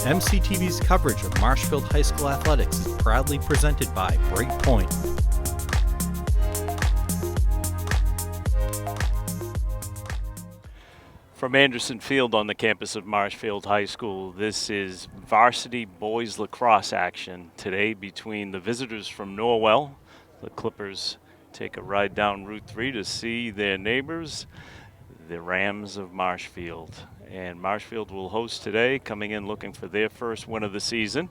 MCTV's coverage of Marshfield High School athletics is proudly presented by Breakpoint. From Anderson Field on the campus of Marshfield High School, this is Varsity boys lacrosse action today between the visitors from Norwell. The Clippers take a ride down Route 3 to see their neighbors, the Rams of Marshfield. And Marshfield will host today, coming in looking for their first win of the season,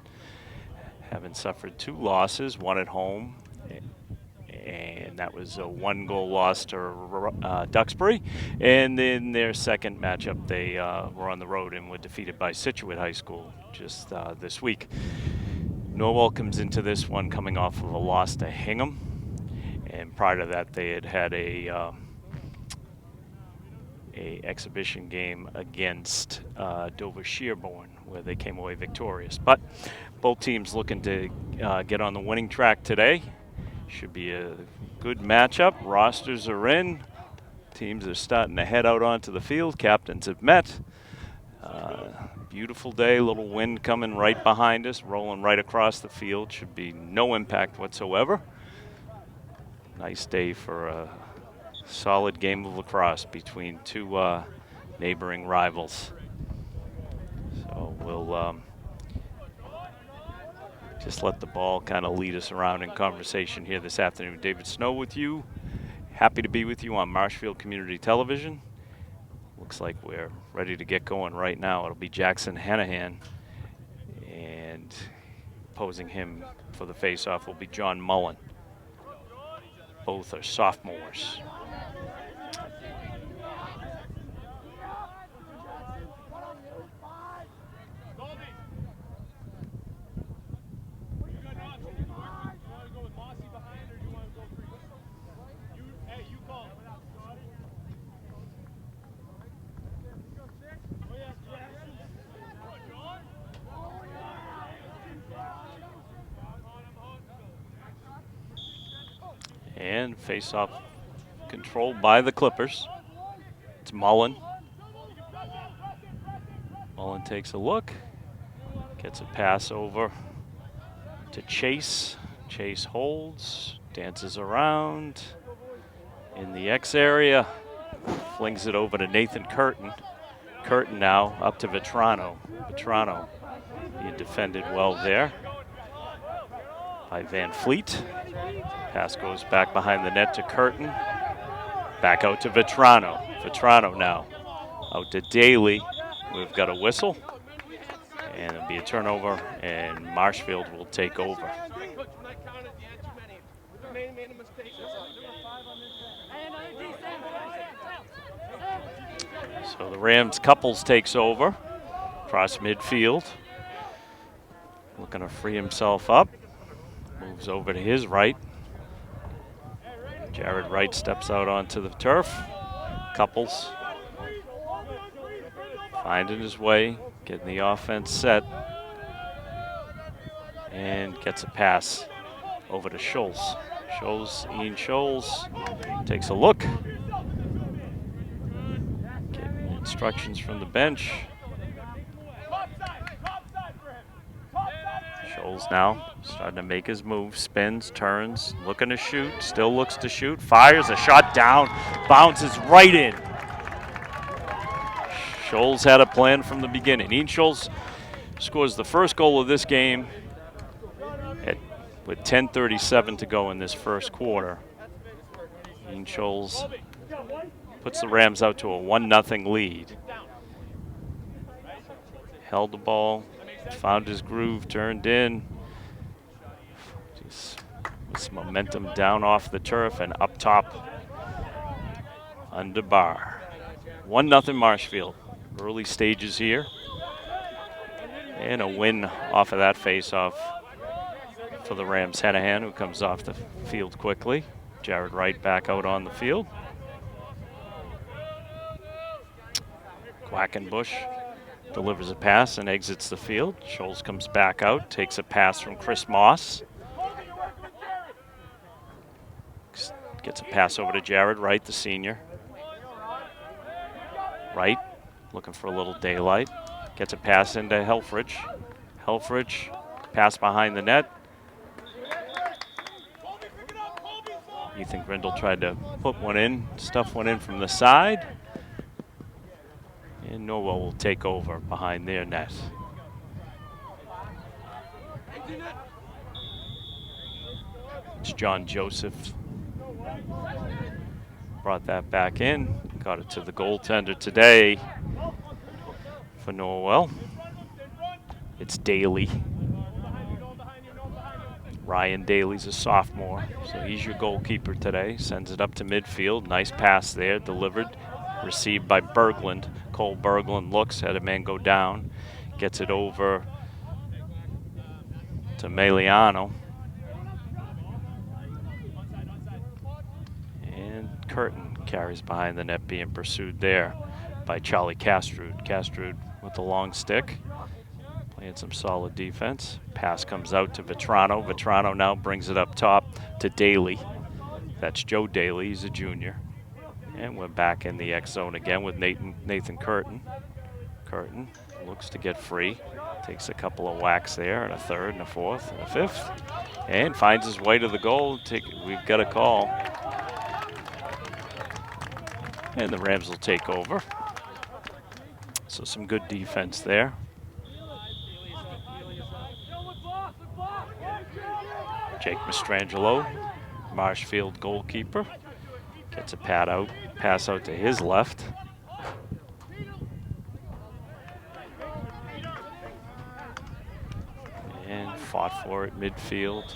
having suffered 2 losses, one at home, and that was a 1-goal loss to Duxbury. And in their second matchup, they were on the road and were defeated by Scituate High School just this week. Norwell comes into this one coming off of a loss to Hingham, and prior to that, they had a exhibition game against Dover Sherborne, where they came away victorious. But both teams looking to get on the winning track today. Should be a good matchup. Rosters are in. Teams are starting to head out onto the field. Captains have met. Beautiful day, little wind coming right behind us, rolling right across the field. Should be no impact whatsoever. Nice day for a solid game of lacrosse between 2 neighboring rivals. So we'll just let the ball kind of lead us around in conversation here this afternoon. David Snow with you. Happy to be with you on Marshfield Community Television. Looks like we're ready to get going right now. It'll be Jackson Hanahan, and opposing him for the face-off will be John Mullen. Both are sophomores. And face-off controlled by the Clippers. It's Mullen. Mullen takes a look, gets a pass over to Chase. Chase holds, dances around in the X area, flings it over to Nathan Curtin. Curtin now up to Vetrano. Vetrano being defended well there by Van Fleet. Pass goes back behind the net to Curtin. Back out to Vetrano. Vetrano now out to Daly. We've got a whistle. And it'll be a turnover, and Marshfield will take over. So the Rams couples takes over across midfield. Looking to free himself up. Moves over to his right. Jared Wright steps out onto the turf. Couples finding his way, getting the offense set, and gets a pass over to Scholes. Ian Scholes takes a look. Getting instructions from the bench. Scholes now starting to make his move, spins, turns, looking to shoot, still looks to shoot, fires a shot down, bounces right in. Scholes had a plan from the beginning. Ian Scholes scores the first goal of this game with 10:37 to go in this first quarter. Ian Scholes puts the Rams out to a 1-0 lead. Held the ball, found his groove, turned in. Just with some momentum down off the turf and up top under bar. 1-0 Marshfield. Early stages here. And a win off of that face-off for the Rams. Hanahan, who comes off the field quickly. Jared Wright back out on the field. Quackenbush delivers a pass and exits the field. Scholes comes back out, takes a pass from Chris Moss. Gets a pass over to Jared Wright, the senior. Wright looking for a little daylight. Gets a pass into Helfrich. Helfrich, pass behind the net. Ethan Grindle tried to put one in, stuff one in from the side. And Norwell will take over behind their net. It's John Joseph. Brought that back in. Got it to the goaltender today for Norwell. It's Daly. Ryan Daly's a sophomore, so he's your goalkeeper today. Sends it up to midfield. Nice pass there, delivered. Received by Berglund. Cole Berglund looks, had a man go down. Gets it over to Meliano. And Curtin carries behind the net, being pursued there by Charlie Castrud. Castrud with the long stick, playing some solid defense. Pass comes out to Vetrano. Vetrano now brings it up top to Daly. That's Joe Daly, he's a junior. And we're back in the X zone again with Nathan Curtin. Curtin looks to get free. Takes a couple of whacks there, and a third, and a fourth, and a fifth. And finds his way to the goal. We've got a call. And the Rams will take over. So some good defense there. Jake Mastrangelo, Marshfield goalkeeper, gets a pass out to his left. And fought for it midfield.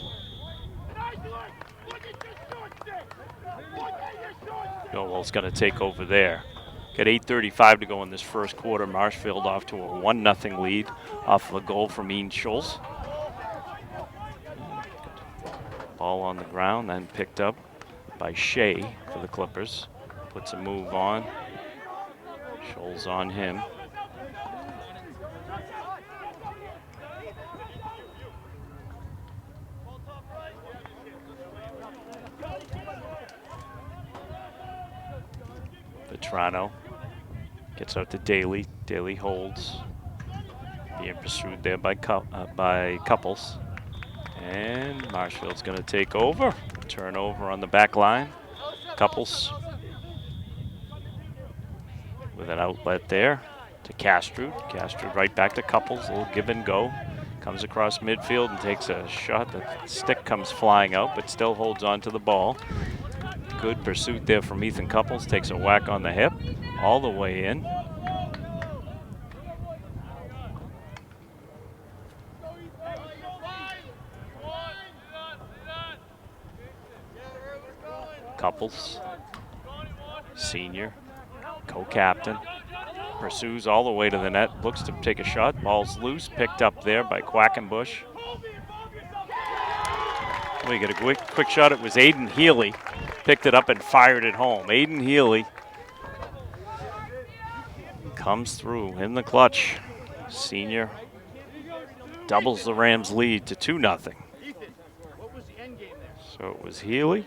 Norwell's going to take over there. Got 8:35 to go in this first quarter. Marshfield off to a 1-0 lead off of a goal from Ian Schultz. Ball on the ground, then picked up by Shea for the Clippers. Puts a move on. Schultz on him. Vetrano gets out to Daly. Daly holds. Being pursued there by Couples. And Marshfield's going to take over. Turnover on the back line. Couples with an outlet there to Castrud. Castrud right back to Couples. A little give and go. Comes across midfield and takes a shot. The stick comes flying out, but still holds on to the ball. Good pursuit there from Ethan Couples. Takes a whack on the hip all the way in. Couples, senior, co-captain, pursues all the way to the net, looks to take a shot, ball's loose, picked up there by Quackenbush. We get a quick shot, it was Aiden Healy, picked it up and fired it home. Aiden Healy comes through in the clutch. Senior doubles the Rams' lead to 2-0. So it was Healy.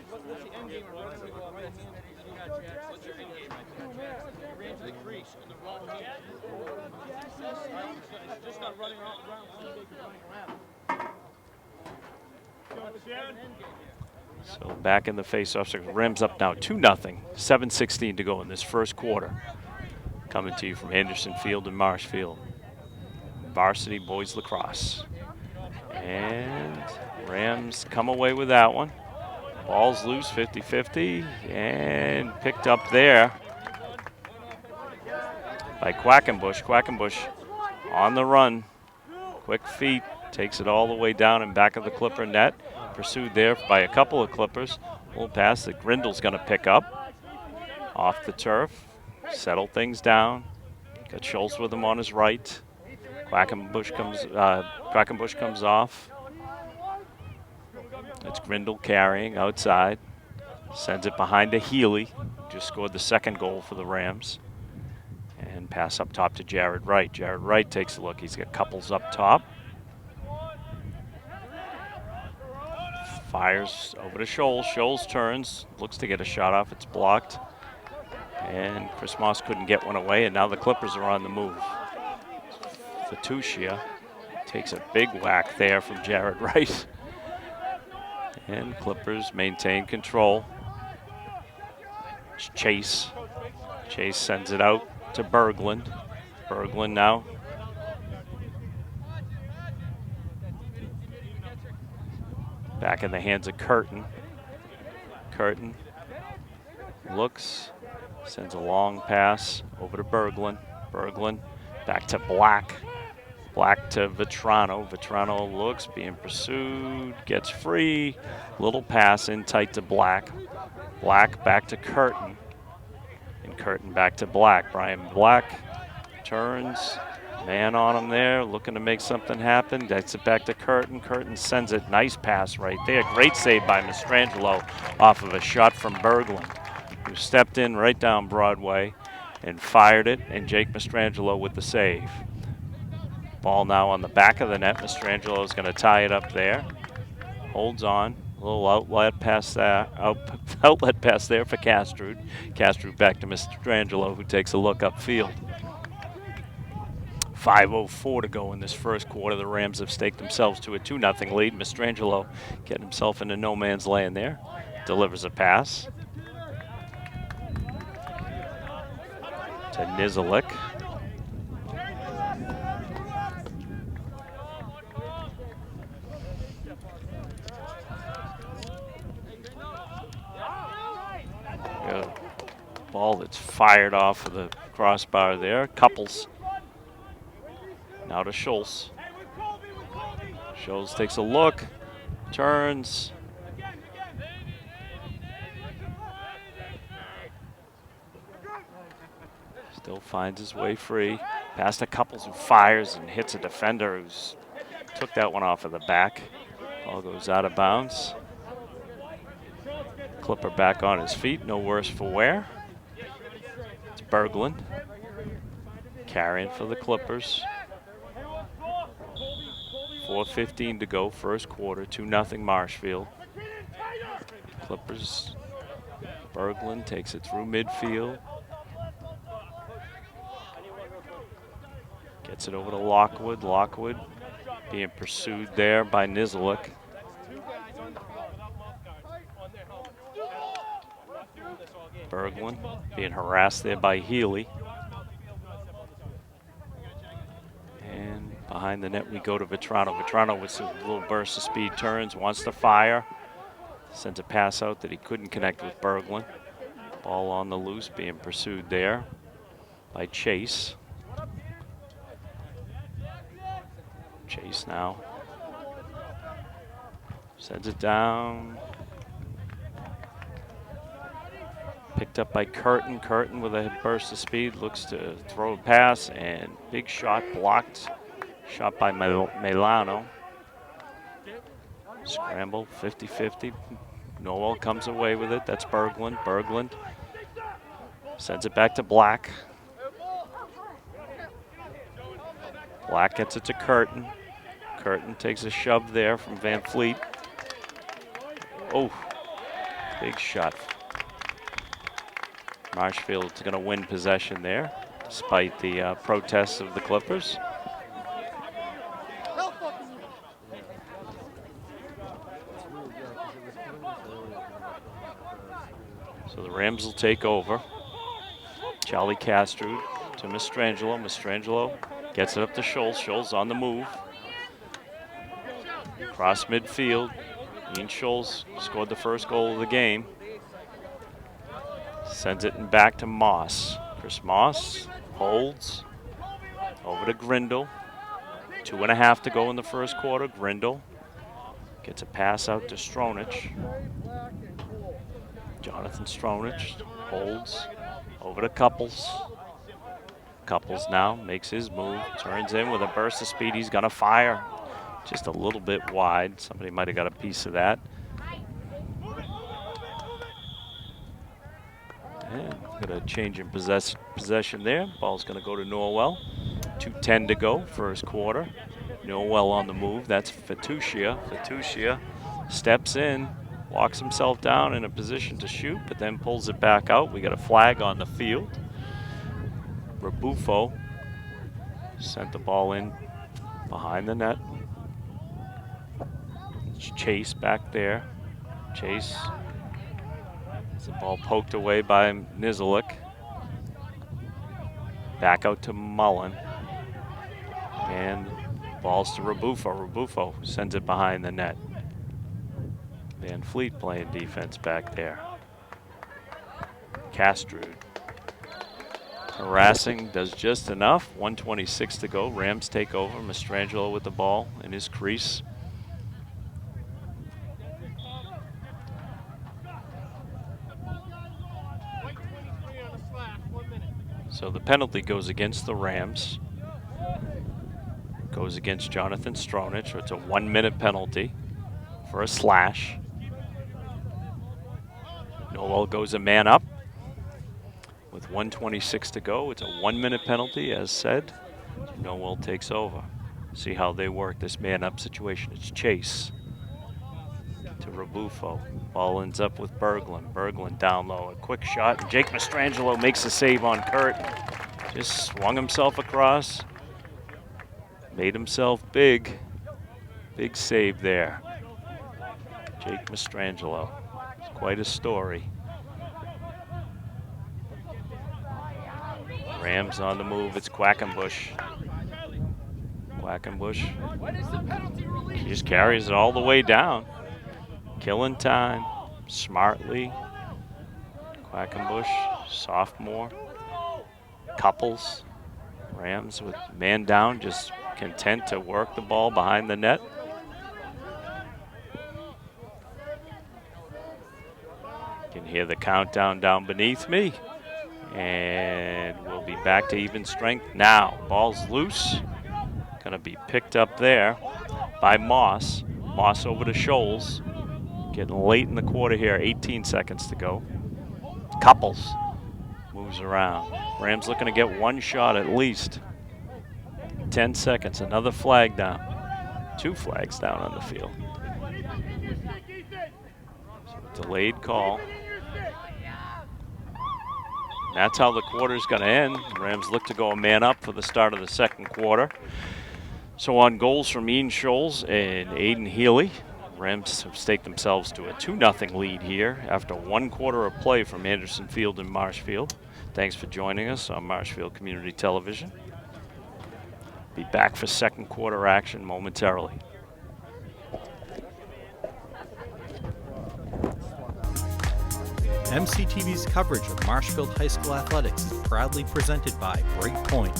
So back in the face-off circle. Rams up now 2-0. 7:16 to go in this first quarter. Coming to you from Anderson Field in Marshfield. Varsity boys lacrosse. And Rams come away with that one. Ball's loose, 50-50, and picked up there by Quackenbush. Quackenbush on the run. Quick feet, takes it all the way down and back of the Clipper net. Pursued there by a couple of Clippers. Little pass that Grindle's going to pick up. Off the turf, settle things down. Got Schultz with him on his right. Quackenbush comes off. It's Grindle carrying outside. Sends it behind to Healy. Just scored the second goal for the Rams. And pass up top to Jared Wright. Jared Wright takes a look. He's got Couples up top. Fires over to Scholes. Scholes turns. Looks to get a shot off. It's blocked. And Chris Moss couldn't get one away. And now the Clippers are on the move. Fatucia takes a big whack there from Jared Wright. And Clippers maintain control. It's Chase. Chase sends it out to Berglund. Berglund now. Back in the hands of Curtin. Curtin looks, sends a long pass over to Berglund. Berglund back to Black. Black to Vetrano. Vetrano looks, being pursued, gets free. Little pass in tight to Black. Black back to Curtin. And Curtin back to Black. Brian Black turns. Man on him there, looking to make something happen. Gets it back to Curtin. Curtin sends it. Nice pass right there. Great save by Mastrangelo off of a shot from Berglund, who stepped in right down Broadway and fired it, and Jake Mastrangelo with the save. Ball now on the back of the net. Mastrangelo is going to tie it up there. Holds on. A little outlet pass there, outlet pass there for Castrud. Castrud back to Mastrangelo, who takes a look upfield. 5:04 to go in this first quarter. The Rams have staked themselves to a 2-0 lead. Mastrangelo getting himself into no man's land there. Delivers a pass to Nizilik. Got a ball that's fired off of the crossbar there. Couples. Now to Schultz. Schultz takes a look, turns. Still finds his way free. Pass to Couples, who fires and hits a defender who's took that one off of the back. Ball goes out of bounds. Clipper back on his feet, no worse for wear. It's Berglund carrying for the Clippers. 4:15 to go, first quarter, 2-0 Marshfield. Clippers, Berglund takes it through midfield. Gets it over to Lockwood. Lockwood being pursued there by Nizilik. Berglund being harassed there by Healy. And behind the net we go to Vetrano. Vetrano with a little burst of speed turns, wants to fire. Sends a pass out that he couldn't connect with Berglund. Ball on the loose, being pursued there by Chase. Chase now sends it down. Picked up by Curtin. Curtin with a burst of speed looks to throw a pass, and big shot blocked. Shot by Milano. Scramble, 50-50. Norwell comes away with it. That's Berglund. Berglund sends it back to Black. Black gets it to Curtin. Curtin takes a shove there from Van Fleet. Oh, big shot. Marshfield's going to win possession there, despite the protests of the Clippers. So the Rams will take over. Charlie Castrud to Mastrangelo. Mastrangelo gets it up to Schultz. Schultz on the move. Cross midfield. Ian Schultz scored the first goal of the game. Sends it back to Moss. Chris Moss holds. Over to Grindle. 2.5 to go in the first quarter. Grindle gets a pass out to Stronach. Jonathan Stronach holds. Over to Couples. Couples now makes his move. Turns in with a burst of speed. He's going to fire. Just a little bit wide. Somebody might have got a piece of that. And got a change in possession there. Ball's going to go to Norwell. 2:10 to go, first quarter. Norwell on the move. That's Fatucia. Fatucia steps in, walks himself down in a position to shoot, but then pulls it back out. We got a flag on the field. Rebufo Sent the ball in behind the net. It's Chase back there. Chase. The ball poked away by Nizilik. Back out to Mullen. And balls to Rebufo. Rebufo sends it behind the net. Van Fleet playing defense back there. Castrud. Harassing, does just enough. 1:26 to go. Rams take over. Mastrangelo with the ball in his crease. So the penalty goes against the Rams. Goes against Jonathan Stronich. It's a 1-minute penalty for a slash. Norwell goes a man up with 1:26 to go. It's a 1-minute penalty, as said. Norwell takes over. See how they work this man up situation. It's Chase to Rebufo. Ball ends up with Berglund. Berglund down low. A quick shot. And Jake Mastrangelo makes a save on Kurt. Just swung himself across. Made himself big. Big save there. Jake Mastrangelo. It's quite a story. Rams on the move. It's Quackenbush. Quackenbush. He just carries it all the way down. Killing time. Smartly. Quackenbush, sophomore. Couples. Rams with man down, just content to work the ball behind the net. You can hear the countdown down beneath me. And we'll be back to even strength now. Ball's loose. Gonna be picked up there by Moss. Moss over to Scholes. Getting late in the quarter here, 18 seconds to go. Couples moves around. Rams looking to get one shot at least. 10 seconds, another flag down. 2 flags down on the field. So delayed call. That's how the quarter's gonna end. Rams look to go a man up for the start of the second quarter. So on goals from Ian Scholes and Aiden Healy, Rams have staked themselves to a 2-0 lead here after 1 quarter of play from Anderson Field and Marshfield. Thanks for joining us on Marshfield Community Television. Be back for second quarter action momentarily. MCTV's coverage of Marshfield High School athletics is proudly presented by Breakpoint.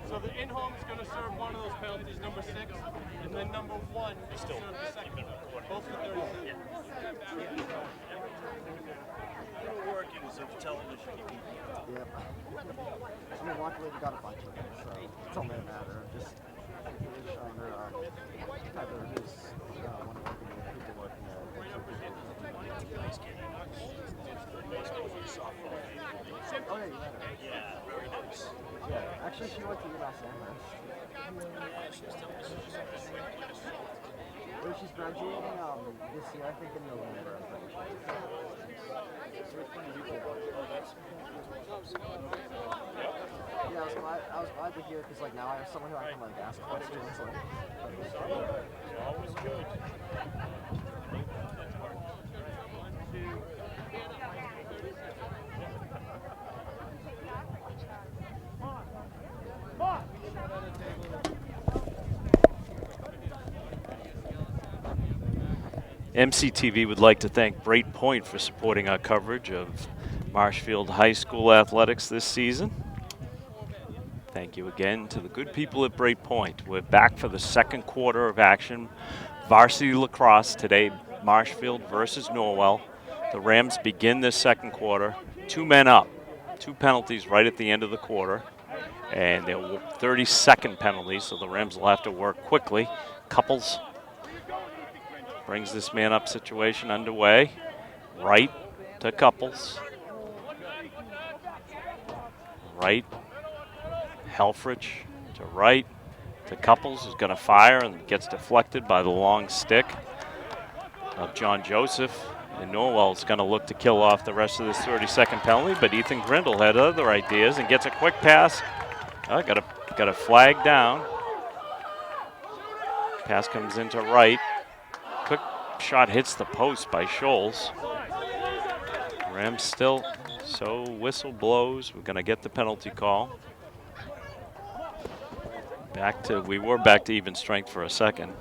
So the in-home is going to serve one of those penalties, number 6, and then number 1 is serve the second. Both for 30 seconds. It'll work in some television. Yep. I mean, luckily we got a bunch of them, so it's only a matter of just showing her Heather, who's one of the people working at Oh yeah, you met her. Yeah, very nice. Yeah, actually she went to UMass Amherst. Well, she's graduating this year, I think in November, I'm pretty sure. Yeah, I was glad to hear because like now I have someone who I can like ask questions. Always good. MCTV would like to thank Breakpoint for supporting our coverage of Marshfield High School athletics this season. Thank you again to the good people at Breakpoint. We're back for the second quarter of action. Varsity Lacrosse today, Marshfield versus Norwell. The Rams begin this second quarter, 2 men up, 2 penalties right at the end of the quarter. And they're 30-second penalties, so the Rams will have to work quickly. Couples brings this man up situation underway. Right to Couples. Right. Helfrich to right to Couples, who's going to fire and gets deflected by the long stick of John Joseph. And Norwell's going to look to kill off the rest of this 30-second penalty, but Ethan Grindle had other ideas and gets a quick pass. Got a flag down. Pass comes into right. Quick shot hits the post by Scholes. Rams still, so whistle blows. We're going to get the penalty call. We were back to even strength for a second.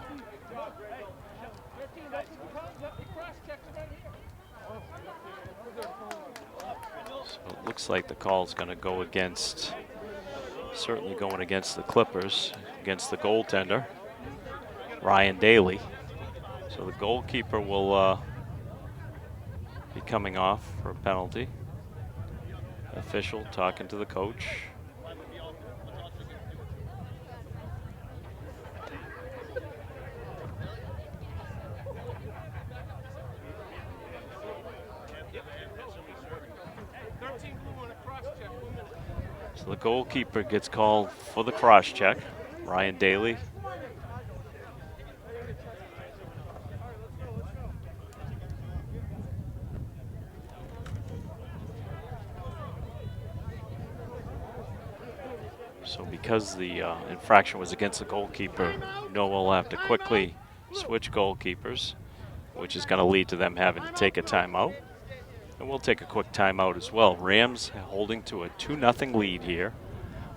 So it looks like the call is going to go against, certainly going against the Clippers, against the goaltender, Ryan Daly. So the goalkeeper will be coming off for a penalty. Official talking to the coach. So the goalkeeper gets called for the cross check, Ryan Daly. So because the infraction was against the goalkeeper, Noah will have to quickly switch goalkeepers, which is going to lead to them having to take a timeout. And we'll take a quick timeout as well. Rams holding to a 2-0 lead here.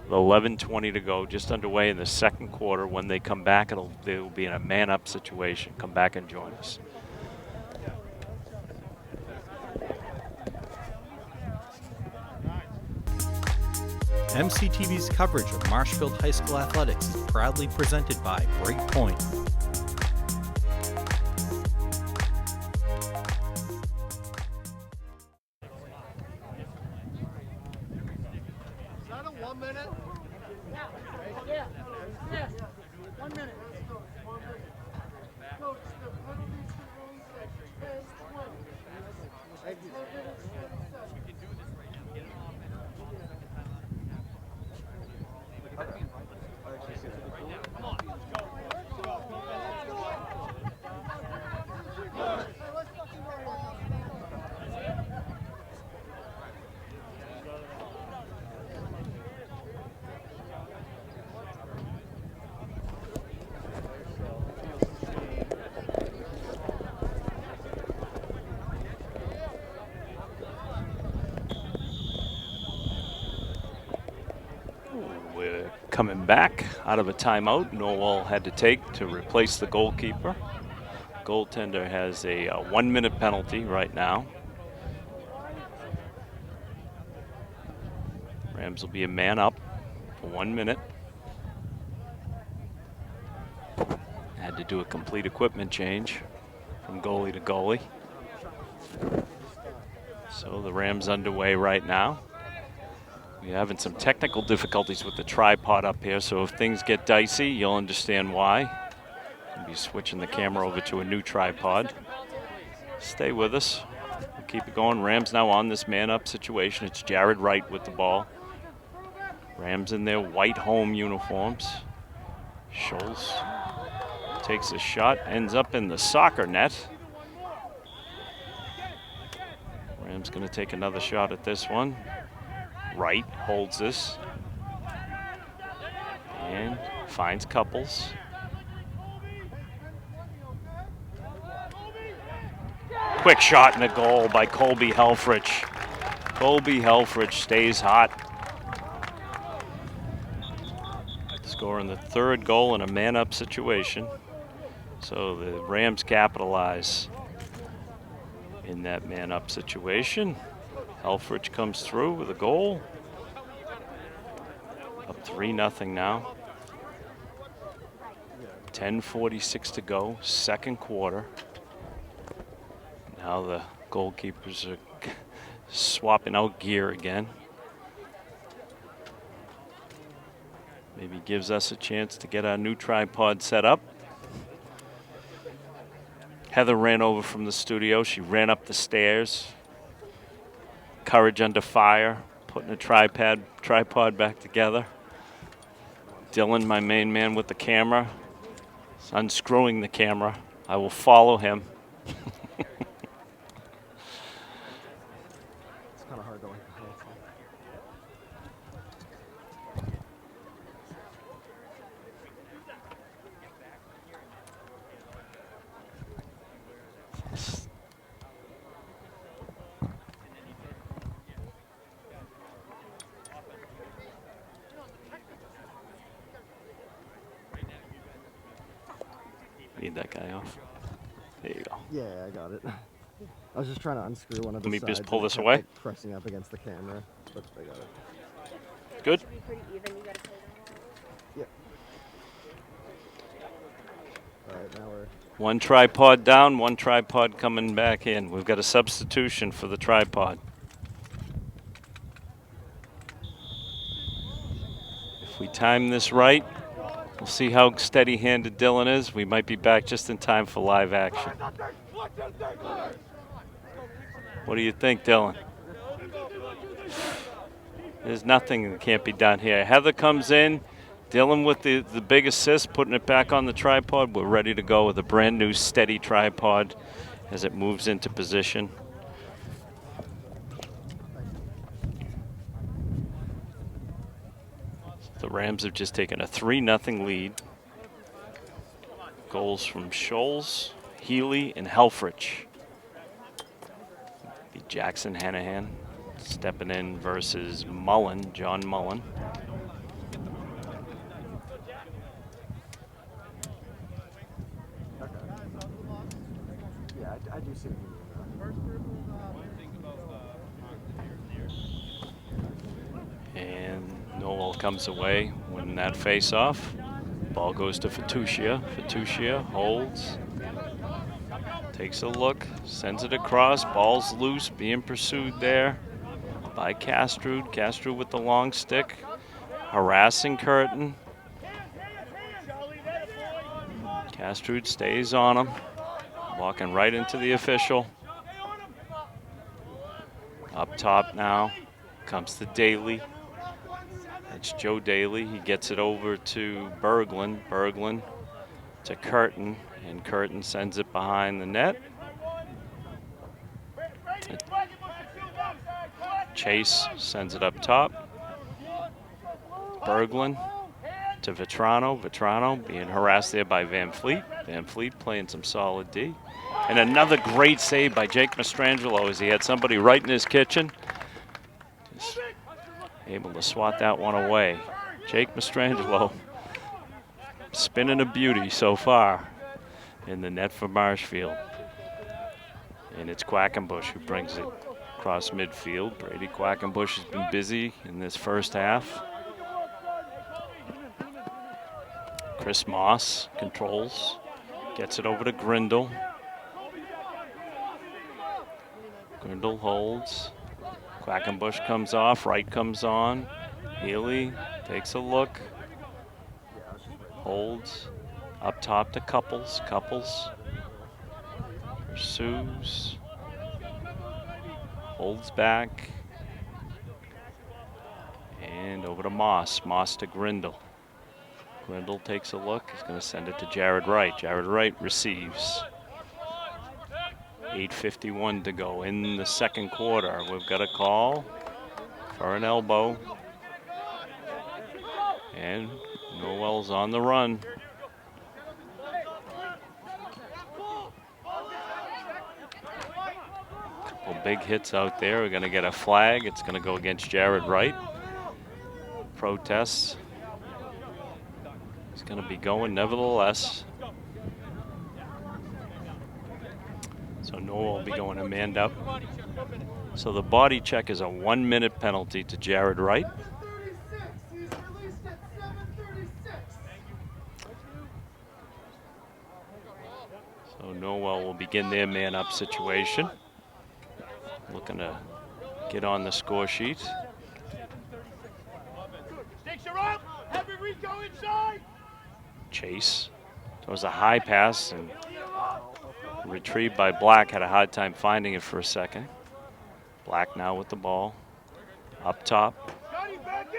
With 11:20 to go, just underway in the second quarter. When they come back, they will be in a man-up situation. Come back and join us. MCTV's coverage of Marshfield High School athletics is proudly presented by Breakpoint. Is that a 1 minute? Yeah. 1 minute. Coach, the penalties for rules is 10-20. We're coming back out of a timeout Norwell had to take to replace the goalkeeper. Goaltender has a 1-minute penalty right now. Rams will be a man up for 1 minute. Had to do a complete equipment change from goalie to goalie. So the Rams underway right now. We're having some technical difficulties with the tripod up here, so if things get dicey, you'll understand why. We'll be switching the camera over to a new tripod. Stay with us. We'll keep it going. Rams now on this man-up situation. It's Jared Wright with the ball. Rams in their white home uniforms. Scholes takes a shot, ends up in the soccer net. Rams going to take another shot at this one. Wright holds this and finds Couples. Quick shot and a goal by Colby Helfrich. Colby Helfrich stays hot. Scoring the third goal in a man-up situation. So the Rams capitalize in that man-up situation. Helfrich comes through with a goal. Up 3-0 now. 10:46 to go, second quarter. Now the goalkeepers are swapping out gear again. Maybe gives us a chance to get our new tripod set up. Heather ran over from the studio. She ran up the stairs. Courage under fire, putting a tripod back together. Dylan, my main man with the camera, is unscrewing the camera. I will follow him. It's kind of hard to like the whole thing. Need that guy off. There you go. Yeah, I got it. I was just trying to unscrew one of the Let me sides. just pull and it this kept, away. like, pressing up against the camera, but I got it. Good. Should be pretty even. You gotta play Yep. All right, now we're. One tripod down, one tripod coming back in. We've got a substitution for the tripod. If we time this right, we'll see how steady-handed Dylan is. We might be back just in time for live action. What do you think, Dylan? There's nothing that can't be done here. Heather comes in. Dylan with the big assist, putting it back on the tripod. We're ready to go with a brand new steady tripod as it moves into position. The Rams have just taken a 3-0 lead. Goals from Scholes, Healy, and Helfrich. Be Jackson Hanahan stepping in versus Mullen, John Mullen. Okay. Yeah, I do see what you mean. And Norwell comes away, winning that face-off. Ball goes to Fatucia. Fatucia holds, takes a look, sends it across. Ball's loose, being pursued there by Castrud. Castrud with the long stick, harassing Curtin. Castrud stays on him, walking right into the official. Up top now comes the Daly. It's Joe Daly. He gets it over to Berglund. Berglund to Curtin, and Curtin sends it behind the net. Chase sends it up top. Berglund to Vetrano. Vetrano being harassed there by Van Fleet. Van Fleet playing some solid D. And another great save by Jake Mastrangelo as he had somebody right in his kitchen. Just able to swat that one away. Jake Mastrangelo spinning a beauty so far in the net for Marshfield. And it's Quackenbush who brings it across midfield. Brady Quackenbush has been busy in this first half. Chris Moss controls, gets it over to Grindle. Grindle holds. Quackenbush comes off, Wright comes on. Healy takes a look. Holds. Up top to Couples. Couples pursues. Holds back. And over to Moss. Moss to Grindle. Grindle takes a look. He's going to send it to Jared Wright. Jared Wright receives. 8:51 to go in the second quarter. We've got a call for an elbow. And Norwell's on the run. Couple big hits out there. We're going to get a flag. It's going to go against Jared Wright. Protests. It's going to be going nevertheless. So Norwell will be going a man up. So the body check is a 1-minute penalty to Jared Wright. So Norwell will begin their man up situation. Looking to get on the score sheet. Chase throws a high pass and Retrieved by Black, had a hard time finding it for a second. Black now with the ball. Up top,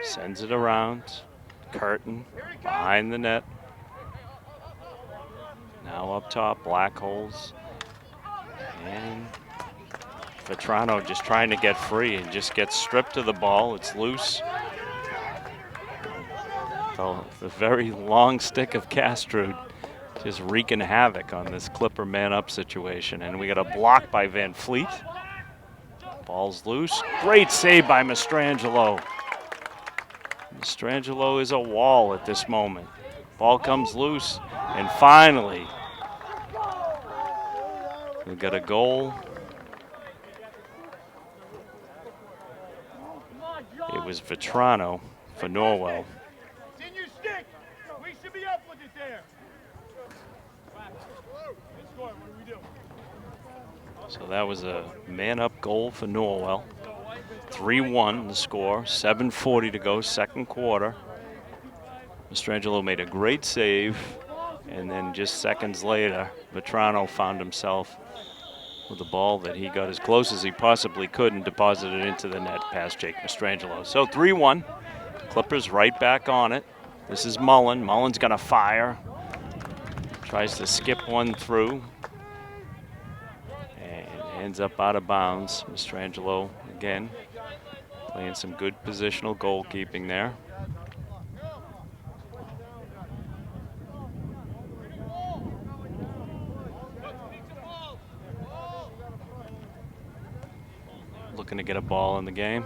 sends it around. Curtin behind the net. Now up top, Black holds. And Vetrano just trying to get free and just gets stripped of the ball. It's loose. So the very long stick of Castrud just wreaking havoc on this Clipper man-up situation. And we got a block by Van Fleet. Ball's loose. Great save by Mastrangelo. Mastrangelo is a wall at this moment. Ball comes loose, and finally, we got a goal. It was Vetrano for Norwell. It's in your stick. We should be up with it there. Good score. What do we do? So that was a man-up goal for Norwell. 3-1 the score, 7:40 to go, second quarter. Mastrangelo made a great save, and then just seconds later, Vetrano found himself with a ball that he got as close as he possibly could and deposited it into the net past Jake Mastrangelo. So 3-1, Clippers right back on it. This is Mullen. Mullen's gonna fire. Tries to skip one through. And ends up out of bounds. Mastrangelo again playing some good positional goalkeeping there. Looking to get a ball in the game.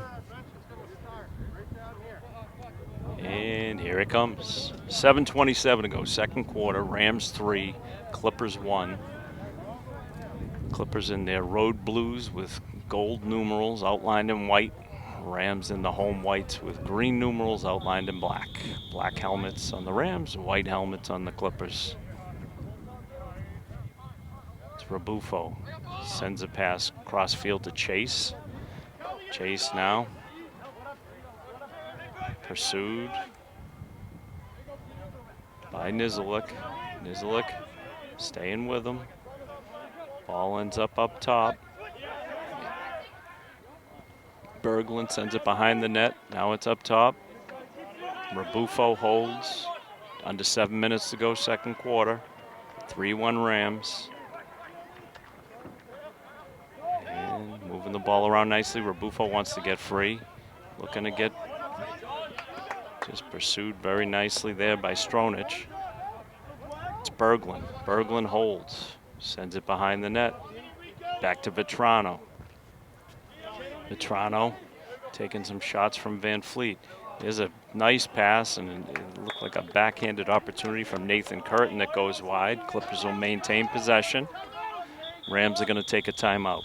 And here it comes. 7:27 to go, second quarter. Rams 3, Clippers 1. Clippers in their road blues with gold numerals outlined in white. Rams in the home whites with green numerals outlined in black. Black helmets on the Rams, white helmets on the Clippers. It's Rabufo. Sends a pass cross field to Chase. Chase now. Pursued by Nizilik. Nizilik staying with him. Ball ends up top. Berglund sends it behind the net. Now it's up top. Rabufo holds. Under 7 minutes to go, second quarter. 3-1 Rams. And moving the ball around nicely. Rabufo wants to get free. Looking to get just pursued very nicely there by Stronich. It's Berglund. Berglund holds. Sends it behind the net. Back to Vetrano. Vetrano taking some shots from Van Fleet. There's a nice pass, and it looked like a backhanded opportunity from Nathan Curtin that goes wide. Clippers will maintain possession. Rams are going to take a timeout.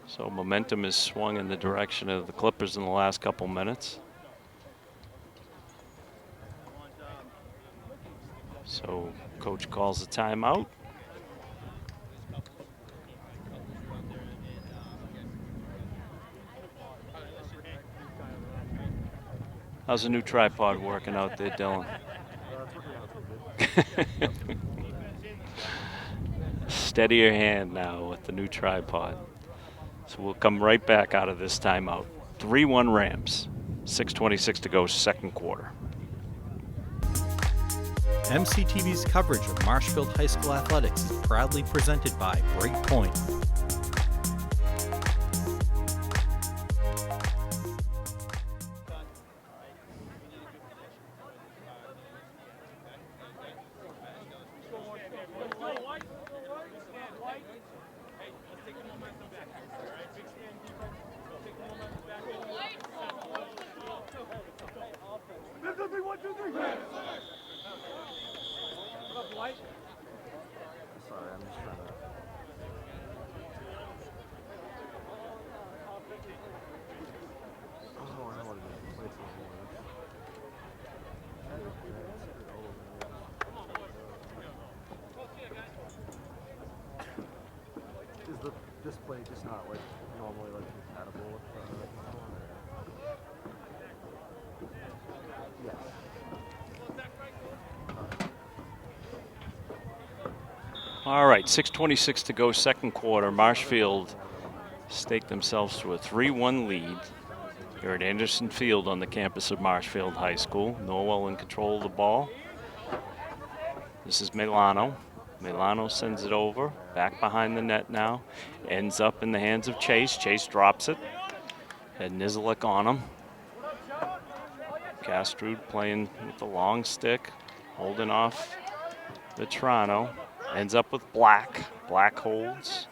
So momentum is swung in the direction of the Clippers in the last couple minutes. So coach calls a timeout. How's the new tripod working out there, Dylan? Steady your hand now with the new tripod. So we'll come right back out of this timeout. 3-1 Rams. 6:26 to go, second quarter. MCTV's coverage of Marshfield High School athletics is proudly presented by Breakpoint. Sorry, I'm just trying to. Oh, I wanted to play some more. Is the display just not like normally like compatible with this one? Yes. All right, 6:26 to go, second quarter. Marshfield staked themselves to a 3-1 lead here at Anderson Field on the campus of Marshfield High School. Norwell in control of the ball. This is Milano. Milano sends it over, back behind the net now. Ends up in the hands of Chase. Chase drops it. Had Nizilik on him. Gastrud playing with the long stick, holding off Vetrano. Ends up with Black. Black holds,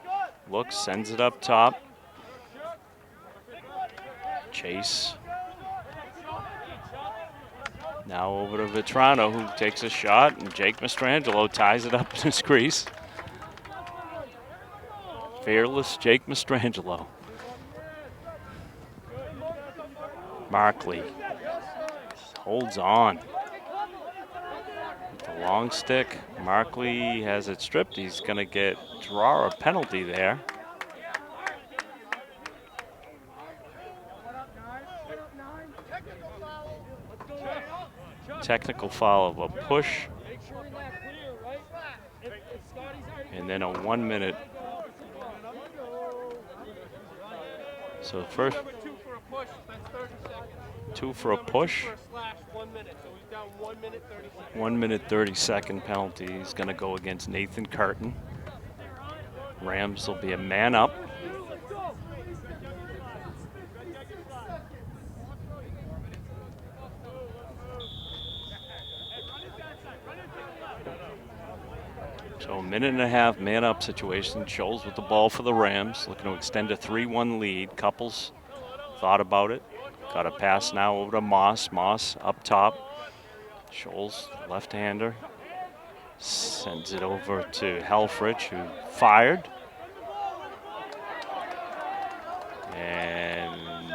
looks, sends it up top. Chase. Now over to Vetrano, who takes a shot, and Jake Mastrangelo ties it up in his crease. Fearless Jake Mastrangelo. Markley holds on. With the long stick, Markley has it stripped. He's going to draw a penalty there. Technical foul of a push. And then a 1 minute. So first, 2 for a push. 1 minute 30-second penalty. He's going to go against Nathan Curtin. Rams will be a man up. So a minute and a half man up situation. Scholes with the ball for the Rams, looking to extend a 3-1 lead. Couples thought about it. Got a pass now over to Moss. Moss up top. Scholes, left-hander, sends it over to Helfrich, who fired. And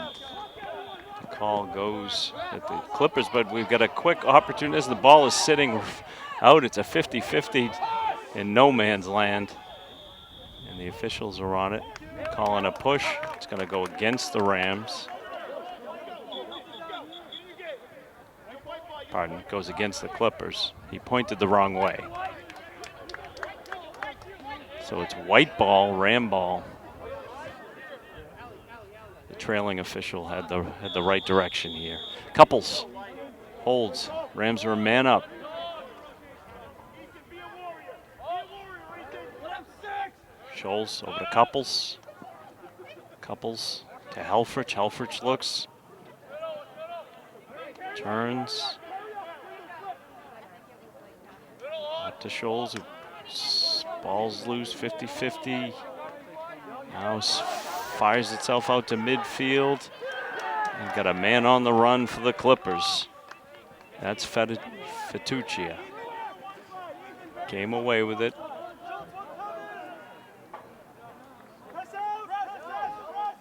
the call goes at the Clippers, but we've got a quick opportunity as the ball is sitting out. It's a 50-50 in no man's land. And the officials are on it, calling a push. It's going to go against the Rams. Pardon, goes against the Clippers. He pointed the wrong way. So it's white ball, Ram ball. The trailing official had the right direction here. Couples holds. Rams are a man up. Scholes over to Couples. Couples to Helfrich. Helfrich looks. Turns. Up to Scholes, who ball's loose, 50-50. Now fires itself out to midfield. And got a man on the run for the Clippers. That's Fettuccia. Came away with it.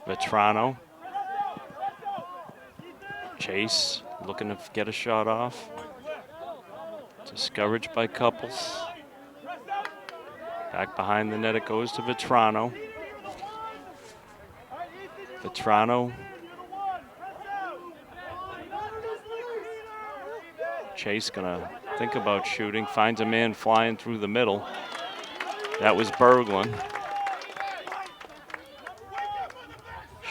Vetrano. Chase looking to get a shot off. Discouraged by Couples. Back behind the net it goes to Vetrano. Vetrano. Chase gonna think about shooting. Finds a man flying through the middle. That was Berglund.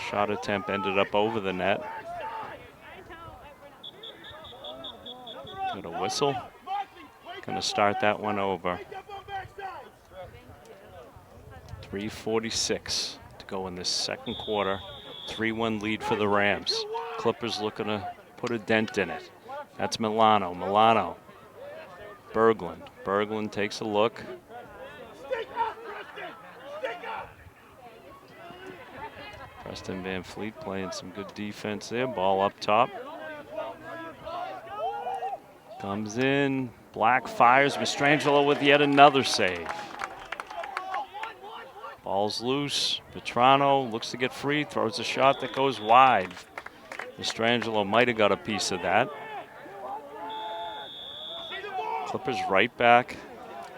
Shot attempt ended up over the net. Got a whistle. Gonna start that one over. 3:46 to go in this second quarter. 3-1 lead for the Rams. Clippers looking to put a dent in it. That's Milano. Milano. Berglund. Berglund takes a look. Preston Van Fleet playing some good defense there. Ball up top. Comes in. Black fires. Mastrangelo with yet another save. Ball's loose. Vetrano looks to get free. Throws a shot that goes wide. Mastrangelo might have got a piece of that. Clippers right back.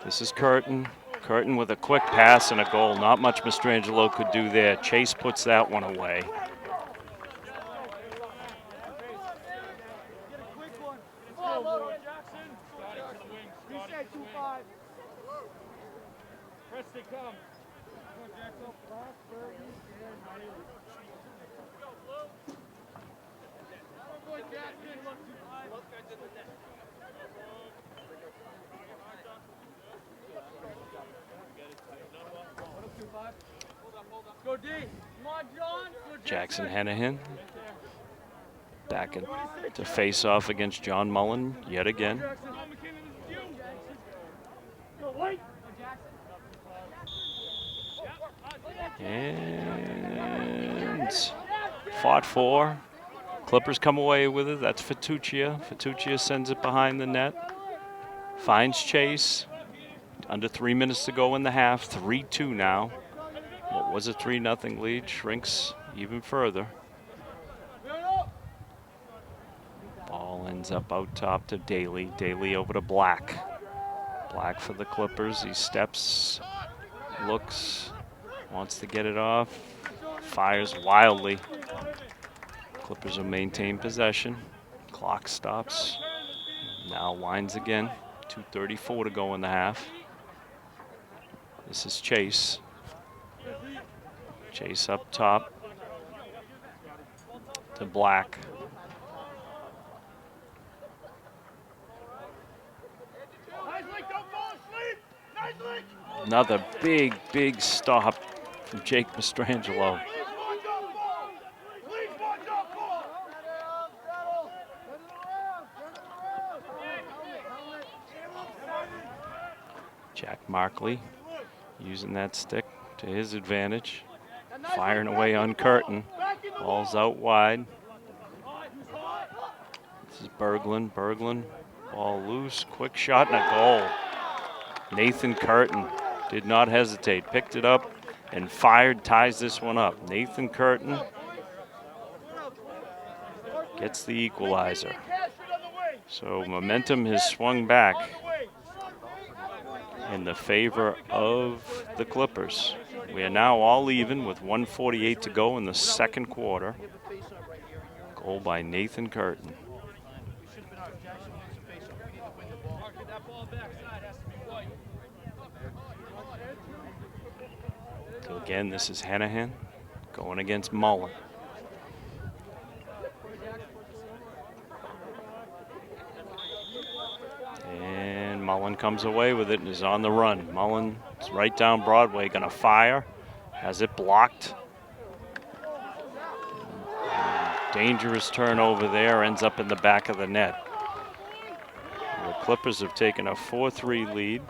This is Curtin. Curtin with a quick pass and a goal. Not much Mastrangelo could do there. Chase puts that one away. Go D. Come on, John. Go Jackson Hennihan back to face off against John Mullen yet again. And fought for. Clippers come away with it. That's Fatuccia. Fatuccia sends it behind the net. Finds Chase. Under 3 minutes to go in the half. 3-2 now. What was a 3-0 lead shrinks even further. Ball ends up out top to Daly. Daly over to Black. Black for the Clippers. He steps, looks, wants to get it off, fires wildly. Clippers will maintain possession. Clock stops. Now winds again. 2:34 to go in the half. This is Chase. Chase up top to Black. Another big, big stop from Jake Mastrangelo. Jack Markley using that stick to his advantage. Firing away on Curtin. Ball's out wide. This is Berglund. Berglund, ball loose. Quick shot and a goal. Nathan Curtin did not hesitate. Picked it up and fired, ties this one up. Nathan Curtin gets the equalizer. So momentum has swung back in the favor of the Clippers. We are now all even with 1:48 to go in the second quarter. Goal by Nathan Curtin. So again, this is Hennihan going against Mullen. And Mullen comes away with it and is on the run. Mullen is right down Broadway, gonna fire. Has it blocked. Dangerous turnover there, ends up in the back of the net. The Clippers have taken a 4-3 lead.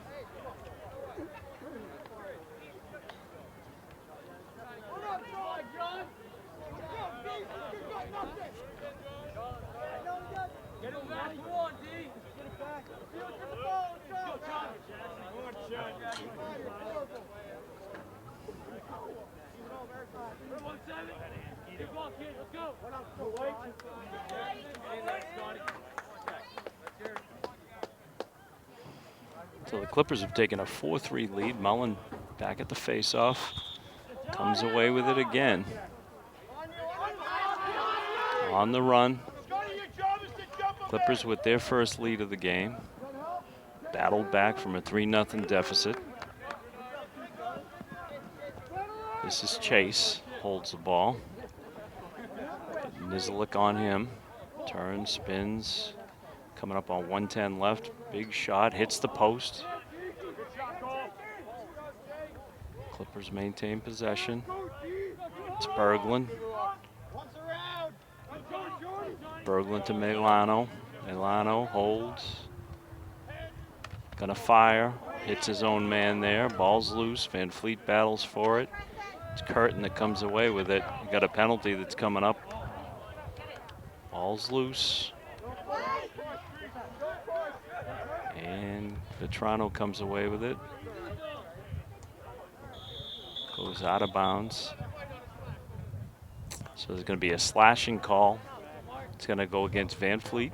So the Clippers have taken a 4-3 lead. Mullen back at the face-off. Comes away with it again. On the run. Clippers with their first lead of the game. Battled back from a 3-0 deficit. This is Chase. Holds the ball. Nizilik on him. Turns, spins. Coming up on 110 left. Big shot, hits the post. Clippers maintain possession. It's Berglund. Berglund to Milano. Milano holds. Gonna fire. Hits his own man there. Ball's loose. Van Fleet battles for it. It's Curtin that comes away with it. You got a penalty that's coming up. Ball's loose. And Vetrano comes away with it. Goes out of bounds. So there's going to be a slashing call. It's going to go against Van Fleet.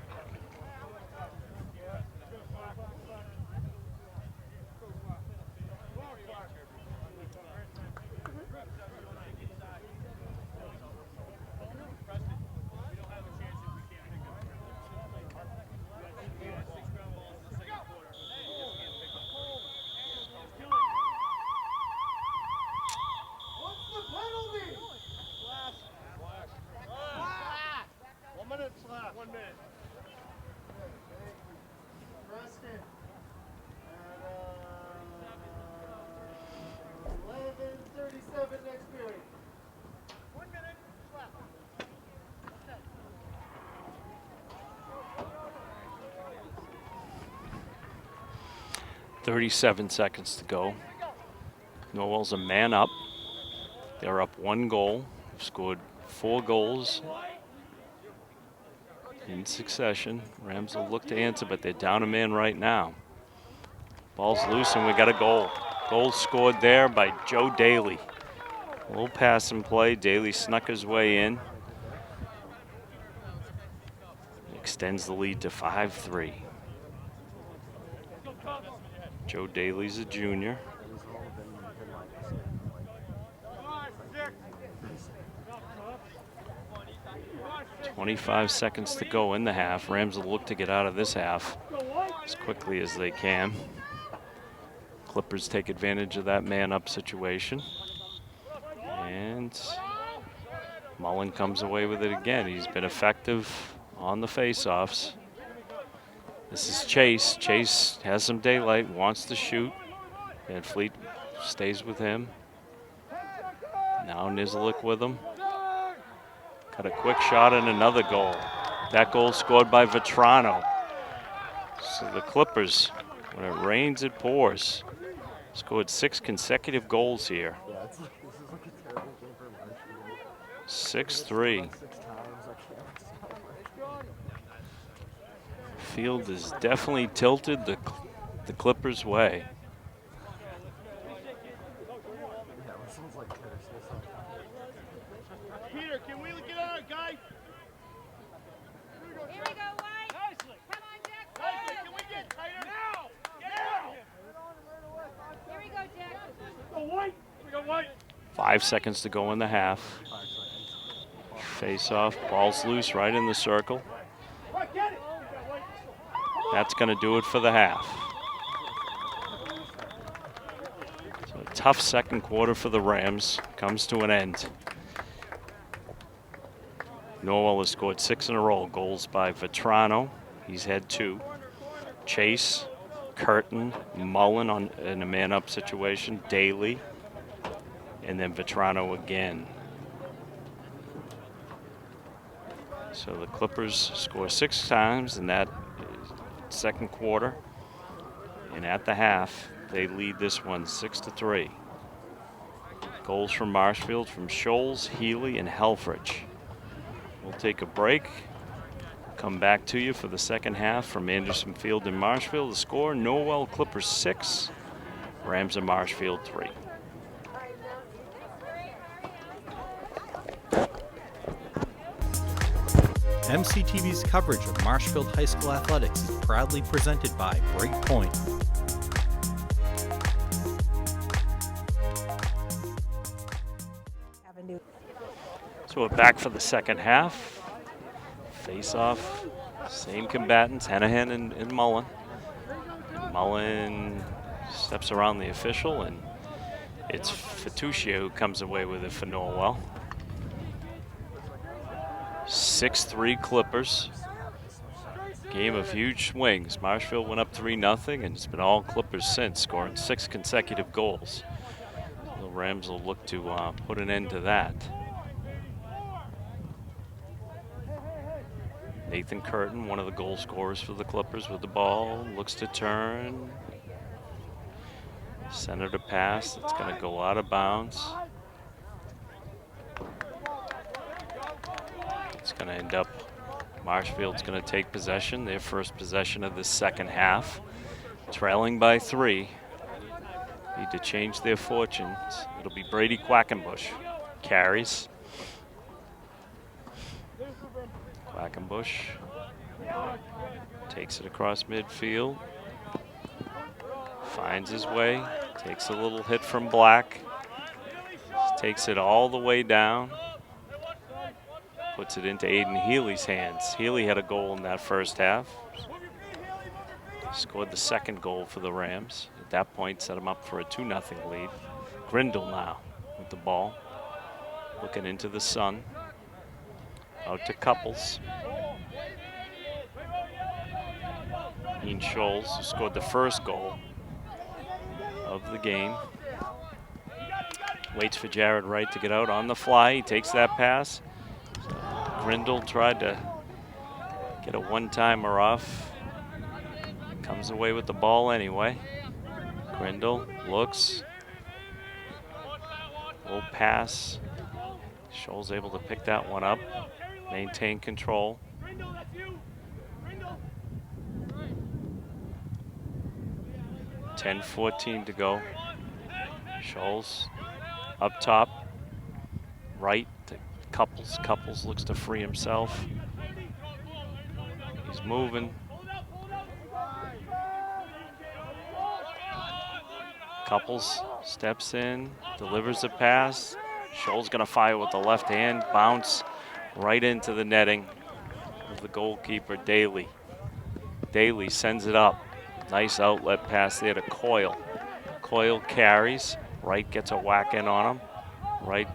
37 seconds to go. Norwell's a man up. They're up 1 goal. They've scored 4 goals in succession. Rams will look to answer, but they're down a man right now. Ball's loose and we got a goal. Goal scored there by Joe Daly. A little pass and play. Daly snuck his way in. Extends the lead to 5-3. Joe Daly's a junior. 25 seconds to go in the half. Rams will look to get out of this half as quickly as they can. Clippers take advantage of that man-up situation. And Mullen comes away with it again. He's been effective on the face-offs. This is Chase. Chase has some daylight, wants to shoot. Van Fleet stays with him. Now Nizzlik with him. Got a quick shot and another goal. That goal scored by Vetrano. So the Clippers, when it rains, it pours. Scored 6 consecutive goals here. Yeah, this is like a terrible game for Marshfield. 6-3. 6 times, I can't. Field is definitely tilted the Clippers' way. Yeah, this one's like cursed. Peter, can we get on, guy? Here we go, White. Nicely. Come on, Jack. Nicely. Can we get tighter? Now! Now! Here we go, Jack. Go White. We go White. 5 seconds to go in the half. Face off, ball's loose right in the circle. Get it. That's going to do it for the half. So a tough second quarter for the Rams comes to an end. Norwell has scored 6 in a row. Goals by Vetrano. He's had 2. Chase, Curtin, Mullen in a man-up situation. Daly, and then Vetrano again. So the Clippers score 6 times in that second quarter. And at the half, they lead this one 6-3. Goals from Marshfield, from Scholes, Healy, and Helfrich. We'll take a break. Come back to you for the second half from Anderson Field in Marshfield. The score, Norwell Clippers 6, Rams and Marshfield 3. MCTV's coverage of Marshfield High School athletics is proudly presented by Breakpoint. So we're back for the second half. Face off, same combatants, Hennahan and Mullen. And Mullen steps around the official, and it's Fatuccia who comes away with it for Norwell. 6-3 Clippers. Game of huge swings. Marshfield went up 3-0, and it's been all Clippers since, scoring 6 consecutive goals. The Rams will look to put an end to that. Nathan Curtin, one of the goal scorers for the Clippers with the ball, looks to turn. Center to pass, it's going to go out of bounds. It's going to end up, Marshfield's going to take possession, their first possession of the second half. Trailing by 3. Need to change their fortunes. It'll be Brady Quackenbush. Carries. Quackenbush takes it across midfield. Finds his way. Takes a little hit from Black. Takes it all the way down. Puts it into Aiden Healy's hands. Healy had a goal in that first half. Scored the second goal for the Rams. At that point, set him up for a 2-0 lead. Grindle now with the ball. Looking into the sun. Out to Couples. Ian Scholes, who scored the first goal of the game. Waits for Jared Wright to get out on the fly. He takes that pass. Grindle tried to get a one-timer off. Comes away with the ball anyway. Grindle looks. Low pass. Scholl's able to pick that one up. Maintain control. 10-14 to go. Scholl's up top. Right to Couples. Couples looks to free himself. He's moving. Couples steps in, delivers a pass. Scholl's gonna fire with the left hand, bounce right into the netting of the goalkeeper, Daly. Daly sends it up. Nice outlet pass there to Coyle. Coyle carries. Wright gets a whack in on him. Wright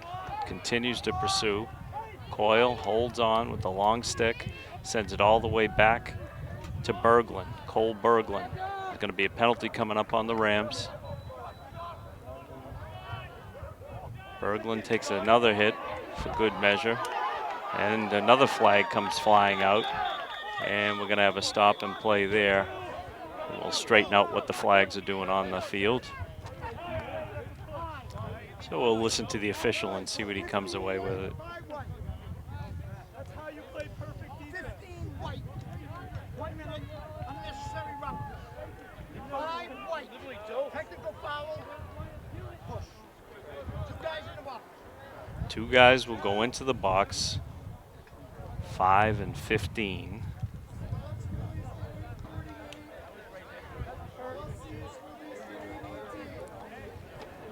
continues to pursue. Coyle holds on with the long stick, sends it all the way back to Berglund. Cole Berglund. There's gonna be a penalty coming up on the Rams. Berglund takes another hit for good measure. And another flag comes flying out. And we're gonna have a stop and play there. And we'll straighten out what the flags are doing on the field. So we'll listen to the official and see what he comes away with it. That's how you play perfect defense. 15 white. 1 minute, unnecessary roughness. 5 white. Technical foul. Push. 2 guys in the box. 2 guys will go into the box. 5 and 15.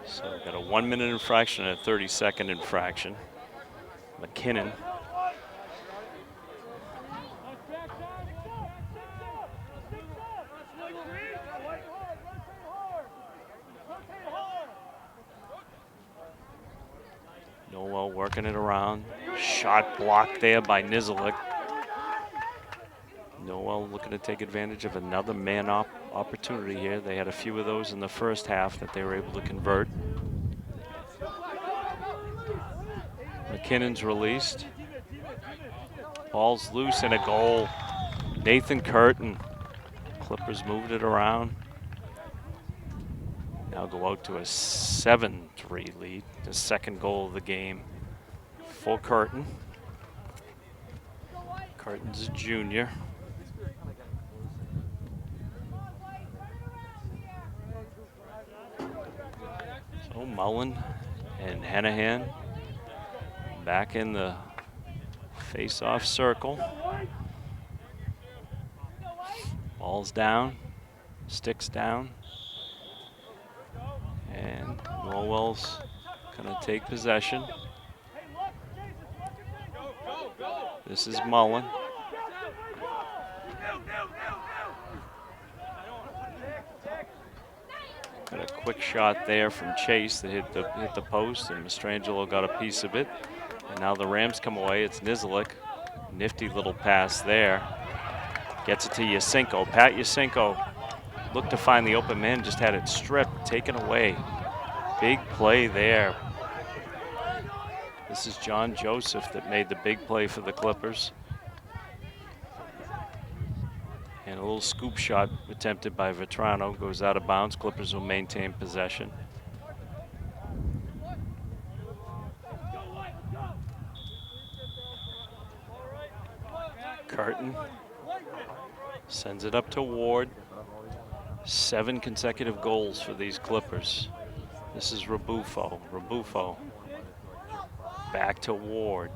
So we've got a 1-minute infraction and a 30-second infraction. McKinnon. Norwell working it around. Shot blocked there by Nizilik. Norwell looking to take advantage of another man opportunity here. They had a few of those in the first half that they were able to convert. McKinnon's released. Ball's loose and a goal. Nathan Curtin. Clippers moved it around. Now go out to a 7-3 lead. The second goal of the game for Curtin. Curtin's a junior. So Mullen and Hennahan back in the face-off circle. Ball's down, sticks down, and Norwell's gonna take possession. This is Mullen. Got a quick shot there from Chase that hit the post, and Mastrangelo got a piece of it. And now the Rams come away. It's Nizilik. Nifty little pass there. Gets it to Yasenko. Pat Yasenko looked to find the open man, just had it stripped, taken away. Big play there. This is John Joseph that made the big play for the Clippers. And a little scoop shot attempted by Vetrano goes out of bounds. Clippers will maintain possession. Curtin sends it up to Ward. 7 consecutive goals for these Clippers. This is Rabufo. Rabufo back to Ward.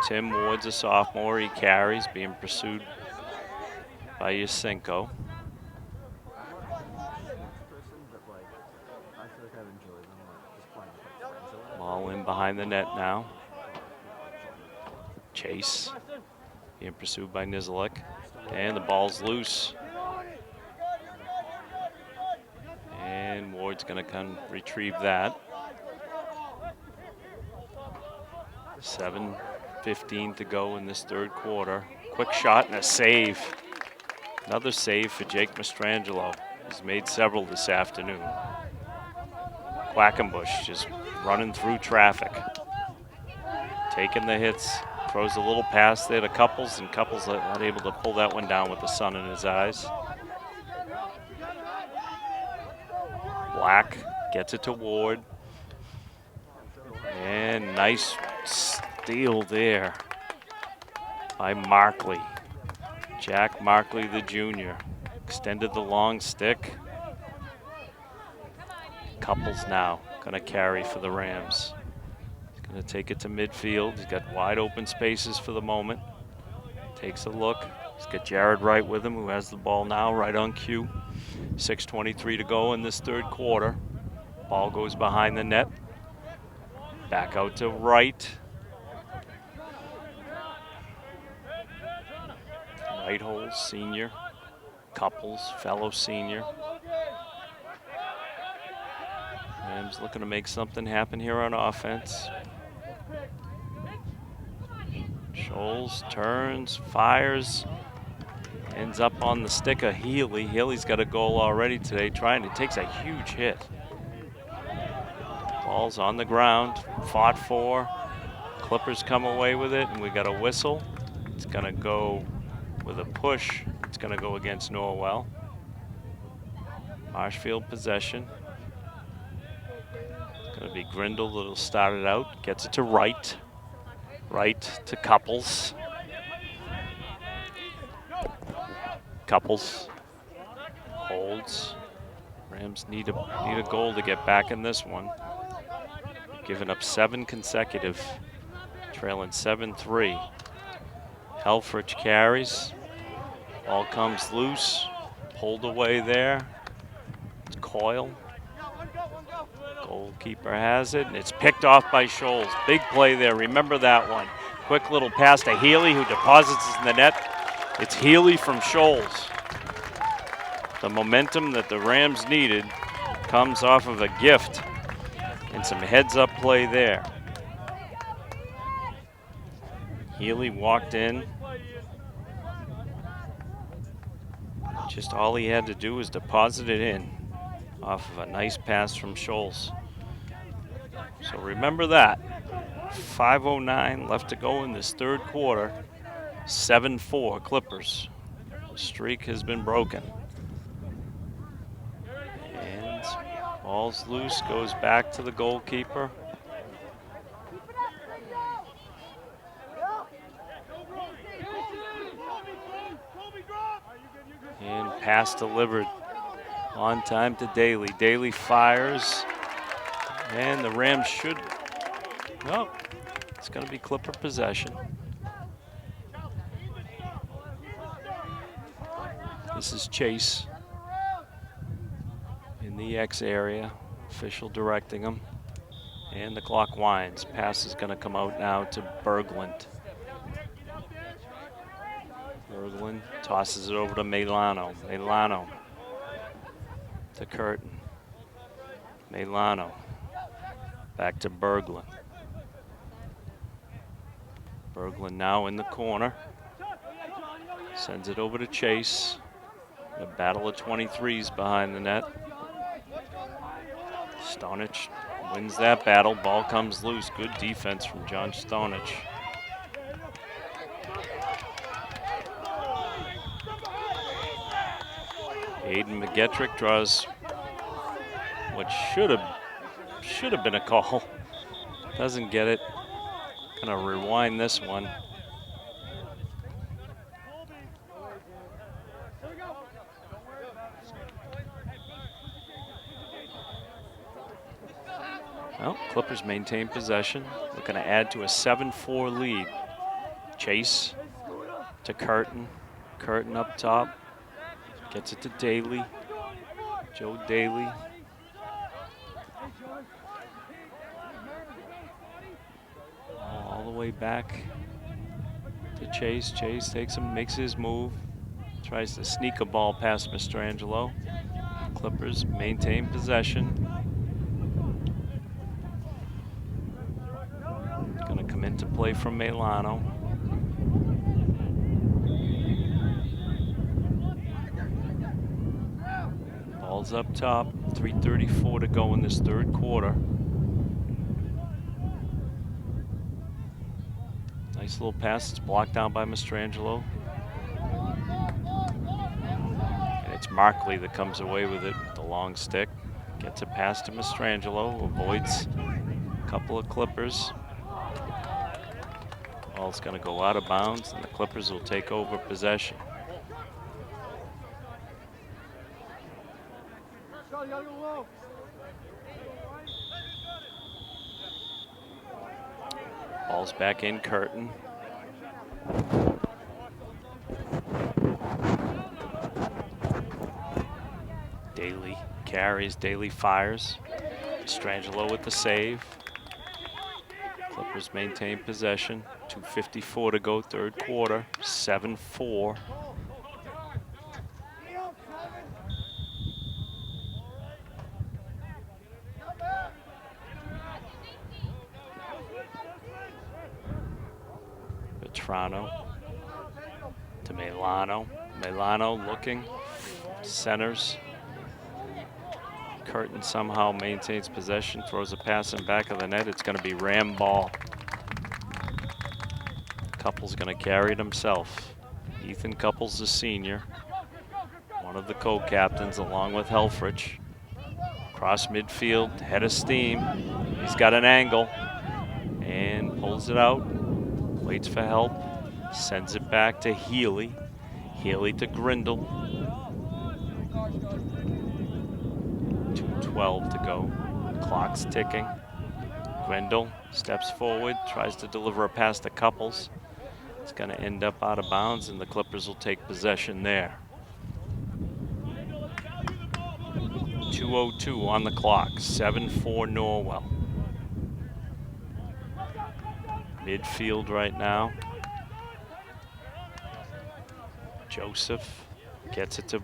Tim Ward's a sophomore. He carries, being pursued by Yasenko. Ball in behind the net now. Chase being pursued by Nizilik. And the ball's loose. And Ward's gonna come retrieve that. 7:15 to go in this third quarter. Quick shot and a save. Another save for Jake Mastrangelo. He's made several this afternoon. Quackenbush just running through traffic. Taking the hits. Throws a little pass there to Couples, and Couples not able to pull that one down with the sun in his eyes. Black gets it to Ward. And nice steal there by Markley. Jack Markley, the junior. Extended the long stick. Couples now gonna carry for the Rams. He's gonna take it to midfield. He's got wide open spaces for the moment. Takes a look. He's got Jared Wright with him, who has the ball now right on cue. 6:23 to go in this third quarter. Ball goes behind the net. Back out to Wright. Right hole, senior. Couples, fellow senior. Rams looking to make something happen here on offense. Scholes turns, fires, ends up on the stick of Healy. Healy's got a goal already today, takes a huge hit. Ball's on the ground, fought for. Clippers come away with it, and we got a whistle. It's gonna go with a push. It's gonna go against Norwell. Marshfield possession. It's gonna be Grindle that'll start it out, gets it to Wright. Right to Couples. Couples holds. Rams need a goal to get back in this one. Giving up 7 consecutive, trailing 7-3. Helfrich carries. Ball comes loose, pulled away there. It's Coyle. Goalkeeper has it, and it's picked off by Scholes. Big play there, remember that one. Quick little pass to Healy, who deposits it in the net. It's Healy from Scholes. The momentum that the Rams needed comes off of a gift and some heads-up play there. Healy walked in. Just all he had to do was deposit it in off of a nice pass from Scholes. So remember that. 5:09 left to go in this third quarter. 7-4 Clippers. The streak has been broken. And ball's loose, goes back to the goalkeeper. And pass delivered on time to Daly. Daly fires, and the Rams should, no, it's gonna be Clipper possession. This is Chase in the X area, official directing him, and the clock winds. Pass is gonna come out now to Berglund. Berglund tosses it over to Milano. Milano to Curtin. Milano back to Berglund. Berglund now in the corner. Sends it over to Chase. A battle of 23s behind the net. Stonich wins that battle. Ball comes loose. Good defense from John Stonich. Aiden McGettrick draws what should have been a call. Doesn't get it. Gonna rewind this one. Well, Clippers maintain possession. Looking to add to a 7-4 lead. Chase to Curtin. Curtin up top. Gets it to Daly. Joe Daly. All the way back to Chase. Chase takes him, makes his move. Tries to sneak a ball past Mastrangelo. Clippers maintain possession. Gonna come into play from Milano. Ball's up top, 3:34 to go in this third quarter. Nice little pass, it's blocked down by Mastrangelo. And it's Markley that comes away with it with the long stick. Gets a pass to Mastrangelo, avoids a couple of Clippers. Ball's going to go out of bounds, and the Clippers will take over possession. Ball's back in Curtin. Daly carries, Daly fires. Strangelo with the save. Clippers maintain possession. 2:54 to go, third quarter. 7-4. Vetrano to Milano. Milano looking, centers. Curtin somehow maintains possession, throws a pass in back of the net. It's going to be Ram ball. Couples going to carry it himself. Ethan Couples, the senior, one of the co-captains, along with Helfrich. Cross midfield, head of steam. He's got an angle and pulls it out. Waits for help. Sends it back to Healy. Healy to Grindle. 2:12 to go. Clock's ticking. Grindle steps forward, tries to deliver a pass to Couples. It's going to end up out of bounds, and the Clippers will take possession there. 2:02 on the clock. 7-4 Norwell. Midfield right now. Joseph gets it to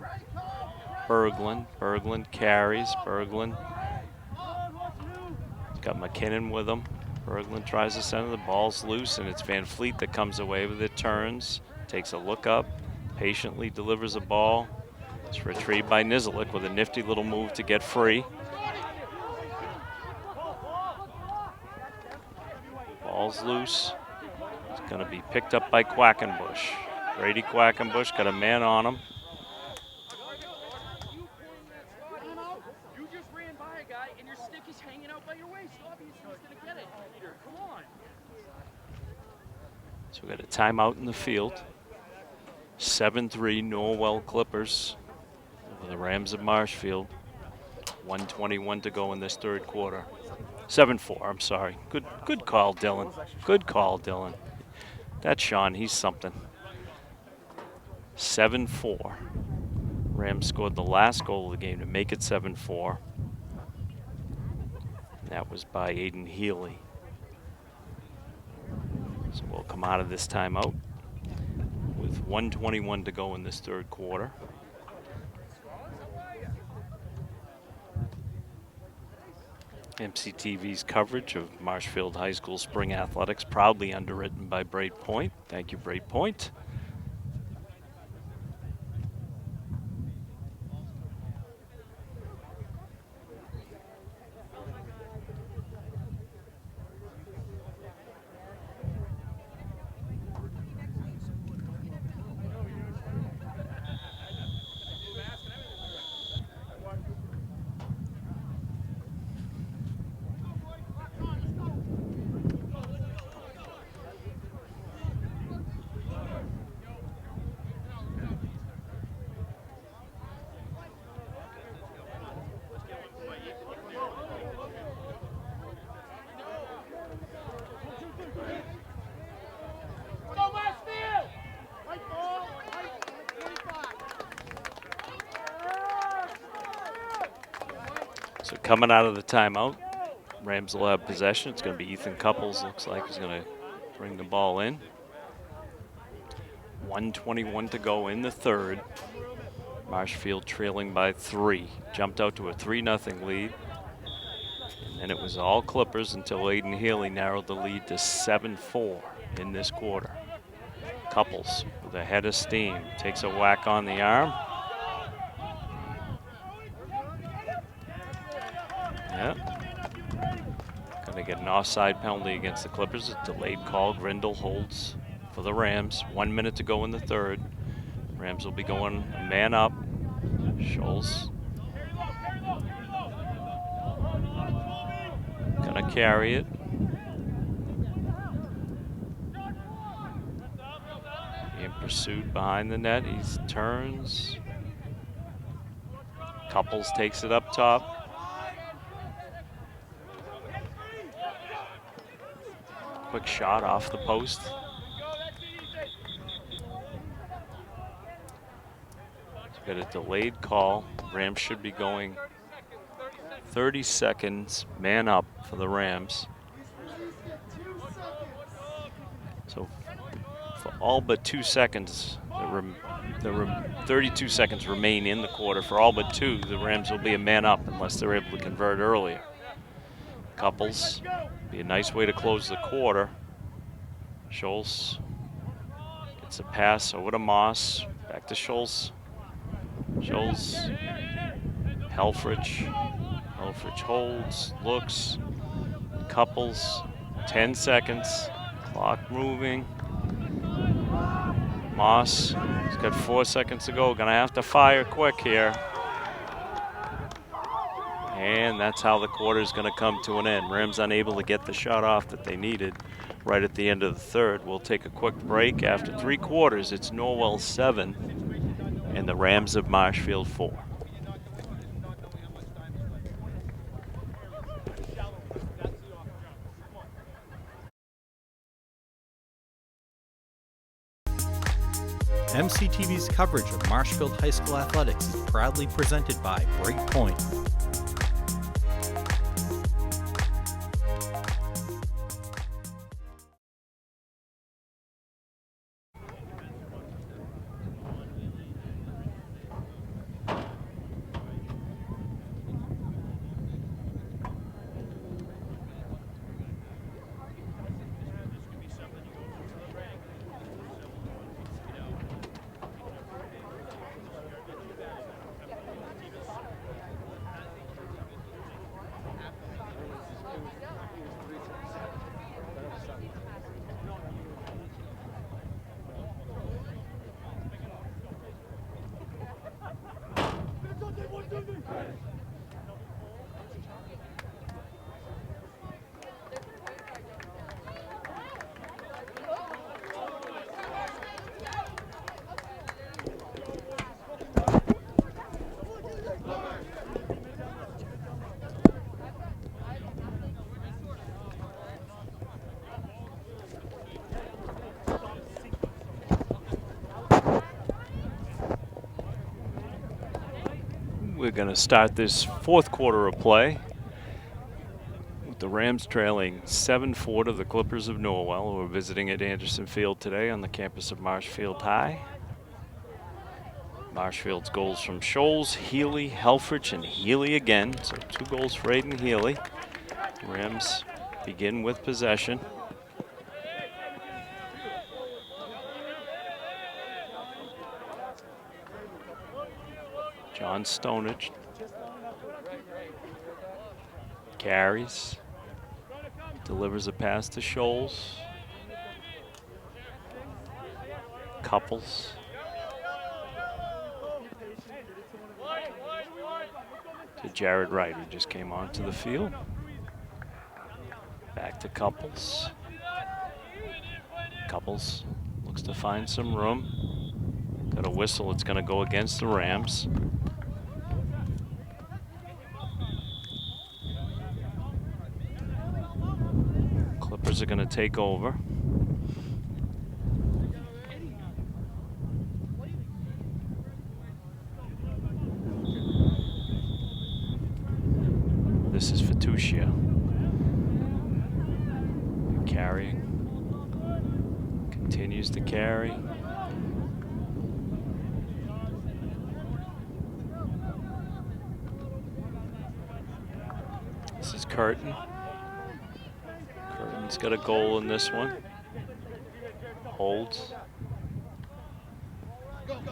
Berglund. Berglund carries. Berglund got McKinnon with him. Berglund tries to center. The ball's loose, and it's Van Fleet that comes away with it. Turns, takes a look up, patiently delivers a ball. It's retrieved by Nizilik with a nifty little move to get free. Ball's loose. It's going to be picked up by Quackenbush. Brady Quackenbush got a man on him. You just ran by a guy and your stick is hanging out by your waist. Obviously he's going to get it. Come on. So we got a timeout in the field. 7-3 Norwell Clippers over the Rams of Marshfield. 1:21 to go in this third quarter. 7-4, I'm sorry. Good call, Dylan. Good call, Dylan. That's Sean, he's something. 7-4. Rams scored the last goal of the game to make it 7-4. That was by Aiden Healy. So we'll come out of this timeout with 1:21 to go in this third quarter. MCTV's coverage of Marshfield High School Spring Athletics, proudly underwritten by Braid Point. Thank you, Braid Point. So coming out of the timeout, Rams will have possession. It's going to be Ethan Couples. Looks like he's going to bring the ball in. 1:21 to go in the third. Marshfield trailing by 3. Jumped out to a 3-0 lead. And then it was all Clippers until Aiden Healy narrowed the lead to 7-4 in this quarter. Couples with a head of steam. Takes a whack on the arm. Yeah. Going to get an offside penalty against the Clippers. A delayed call. Grindle holds for the Rams. 1 minute to go in the third. Rams will be going a man up. Scholes Gonna carry it. Being pursued behind the net. He turns. Couples takes it up top. Quick shot off the post. Got a delayed call. Rams should be going 30 seconds, man up for the Rams. So for all but 2 seconds, 32 seconds remain in the quarter. For all but 2, the Rams will be a man up unless they're able to convert earlier. Couples, be a nice way to close the quarter. Schultz gets a pass over to Moss, back to Schultz. Schultz, Helfrich holds, looks, Couples, 10 seconds, clock moving. Moss, he's got 4 seconds to go, gonna have to fire quick here. And that's how the quarter is gonna come to an end. Rams unable to get the shot off that they needed right at the end of the third. We'll take a quick break. After 3 quarters, it's Norwell 7 and the Rams of Marshfield 4. MCTV's coverage of Marshfield High School athletics is proudly presented by Breakpoint. We're going to start this 4th quarter of play with the Rams trailing 7-4 to the Clippers of Norwell, who are visiting at Anderson Field today on the campus of Marshfield High. Marshfield's goals from Scholes, Healy, Helfrich, and Healy again. So 2 goals for Aiden Healy. Rams begin with possession. John Stonage carries, delivers a pass to Scholes. Couples. To Jared Wright, who just came onto the field. Back to Couples. Couples looks to find some room. Got a whistle, it's gonna go against the Rams. Clippers are gonna take over. This is Fatucia. Carrying. Continues to carry. This is Curtin. Curtin's got a goal in this one. Holds.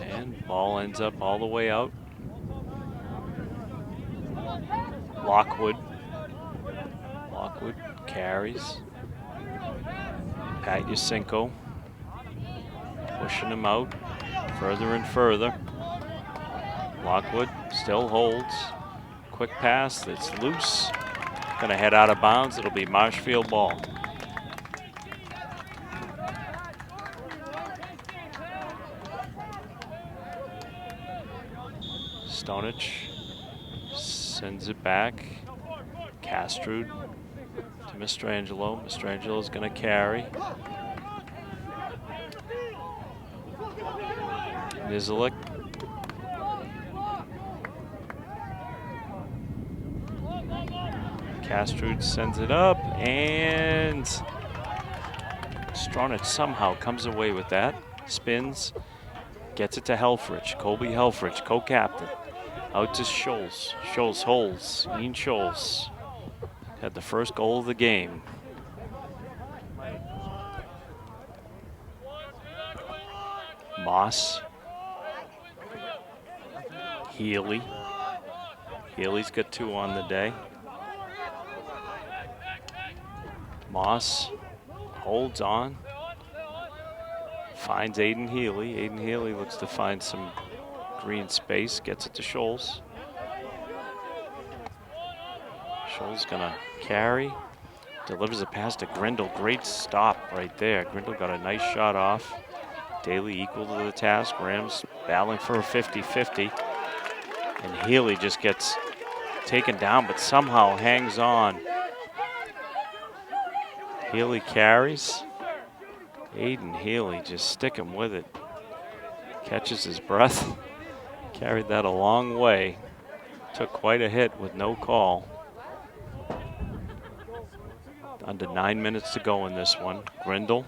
And ball ends up all the way out. Lockwood. Lockwood carries. Pat Yasinko pushing him out further and further. Lockwood still holds. Quick pass that's loose. Gonna head out of bounds. It'll be Marshfield ball. Stonich sends it back. Castrud to Mistrangelo. Mistrangelo's gonna carry. Nizilik. Castrud sends it up, and Stronach somehow comes away with that. Spins, gets it to Helfrich. Colby Helfrich, co-captain. Out to Scholes. Scholes holds. Ian Scholes had the first goal of the game. Moss. Healy. Healy's got 2 on the day. Moss holds on. Finds Aiden Healy. Aiden Healy looks to find some green space. Gets it to Scholes. Scholes gonna carry. Delivers a pass to Grindle. Great stop right there. Grindle got a nice shot off. Daly equal to the task. Rams battling for a 50-50. And Healy just gets taken down, but somehow hangs on. Healy carries. Aiden Healy just sticking with it. Catches his breath. Carried that a long way. Took quite a hit with no call. Under 9 minutes to go in this one. Grindle.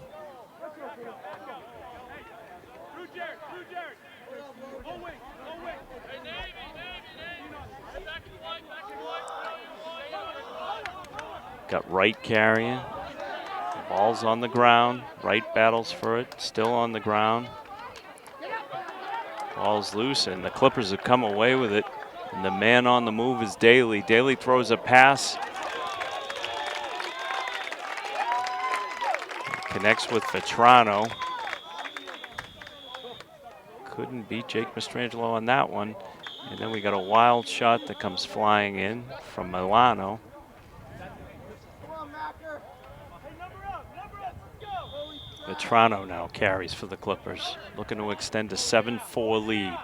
Got Wright carrying. Ball's on the ground. Wright battles for it. Still on the ground. Ball's loose, and the Clippers have come away with it. And the man on the move is Daly. Daly throws a pass. Connects with Vetrano. Couldn't beat Jake Mistrangelo on that one. And then we got a wild shot that comes flying in from Milano. Vetrano now carries for the Clippers, looking to extend a 7-4 lead.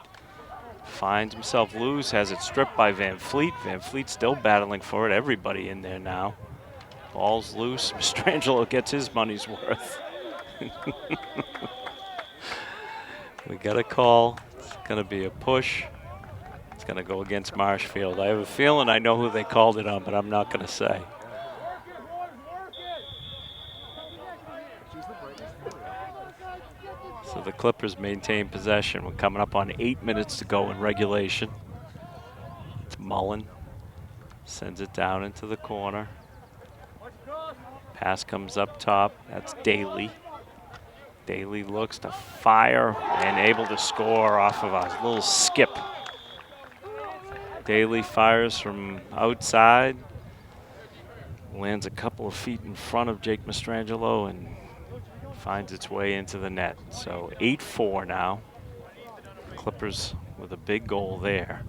Finds himself loose, has it stripped by Van Fleet. Van Fleet still battling for it. Everybody in there now. Ball's loose. Mistrangelo gets his money's worth. We got a call. It's going to be a push. It's going to go against Marshfield. I have a feeling I know who they called it on, but I'm not going to say. So the Clippers maintain possession. We're coming up on 8 minutes to go in regulation. It's Mullen. Sends it down into the corner. Pass comes up top. That's Daly. Daly looks to fire and able to score off of a little skip. Daly fires from outside. Lands a couple of feet in front of Jake Mistrangelo and finds its way into the net. So 8-4 now. Clippers with a big goal there.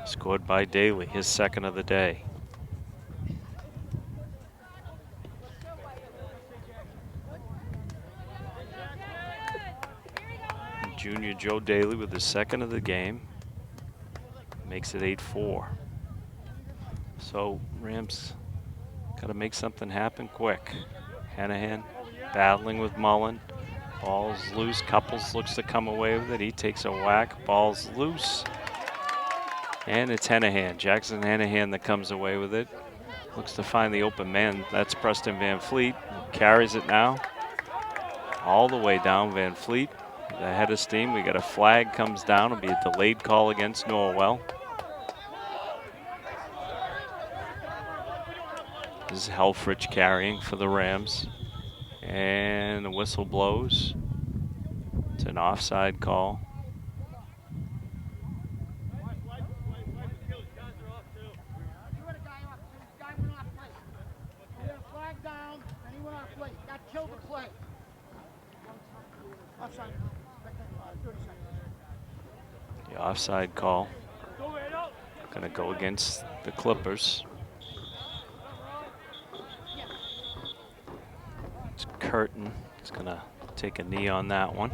Scored by Daly, his second of the day. Junior Joe Daly with his second of the game. Makes it 8-4. So Rams got to make something happen quick. Hanahan battling with Mullen. Ball's loose. Couples looks to come away with it. He takes a whack. Ball's loose. And it's Hanahan. Jackson Hanahan that comes away with it. Looks to find the open man. That's Preston Van Fleet. Carries it now. All the way down. Van Fleet ahead of steam. We got a flag comes down. It'll be a delayed call against Norwell. This is Helfrich carrying for the Rams. And the whistle blows. It's an offside call. The offside call. Gonna go against the Clippers. It's Curtin. He's going to take a knee on that one.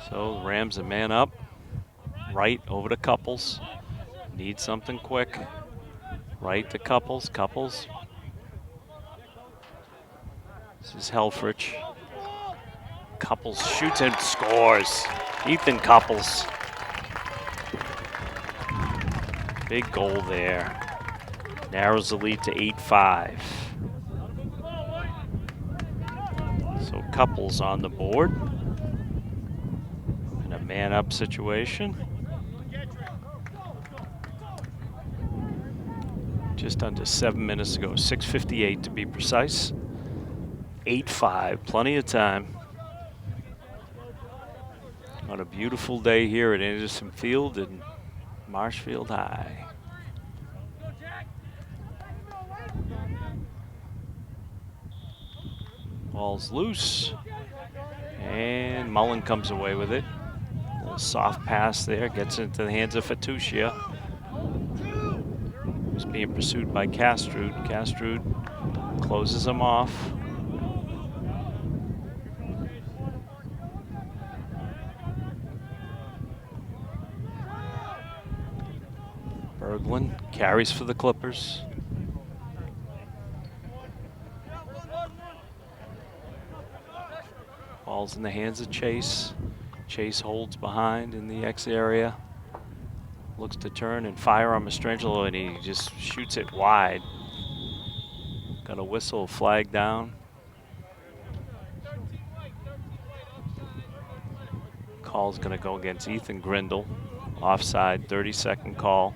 So the Rams a man up. Right over to Couples. Need something quick. Right to Couples. Couples. This is Helfrich. Couples shoots and scores. Ethan Couples. Big goal there. Narrows the lead to 8-5. So Couples on the board. In a man-up situation. Just under 7 minutes to go. 6:58 to be precise. 8-5. Plenty of time. On a beautiful day here at Anderson Field in Marshfield High. Ball's loose. And Mullen comes away with it. A little soft pass there. Gets into the hands of Fatuccia. He's being pursued by Castrud. Castrud closes him off. Berglund carries for the Clippers. Ball's in the hands of Chase. Chase holds behind in the X area. Looks to turn and fire on Mastrangelo, and he just shoots it wide. Got a whistle, flag down. Call's gonna go against Ethan Grindle. Offside, 30-second call.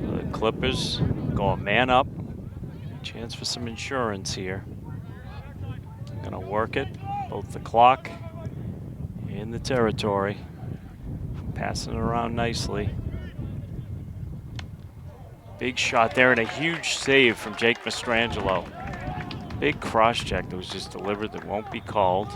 The Clippers go a man up. Chance for some insurance here. Gonna work it, both the clock and the territory. Passing it around nicely. Big shot there and a huge save from Jake Mastrangelo. Big cross check that was just delivered that won't be called.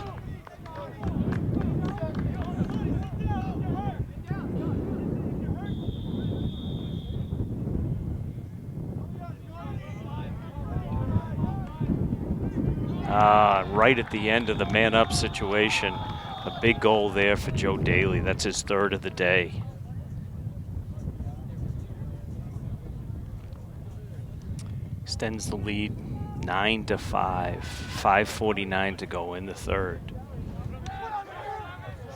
Right at the end of the man-up situation. A big goal there for Joe Daly. That's his third of the day. Extends the lead 9-5. 5:49 to go in the third.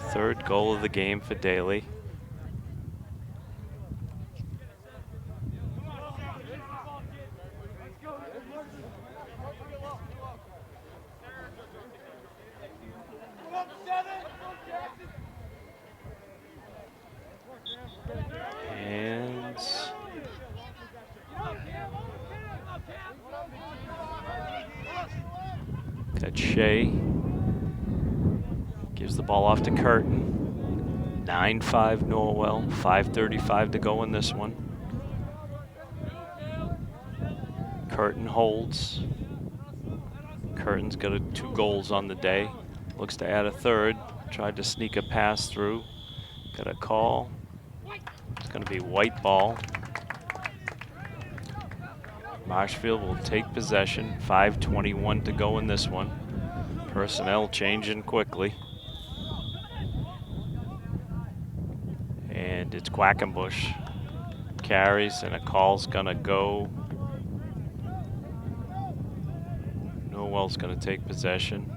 Third goal of the game for Daly. And got Shea. Gives the ball off to Curtin. 9-5 Norwell. 5:35 to go in this one. Curtin holds. Curtin's got 2 goals on the day. Looks to add a third. Tried to sneak a pass through. Got a call. It's going to be white ball. Marshfield will take possession. 5:21 to go in this one. Personnel changing quickly. And it's Quackenbush. Carries and a call's going to go. Norwell's going to take possession.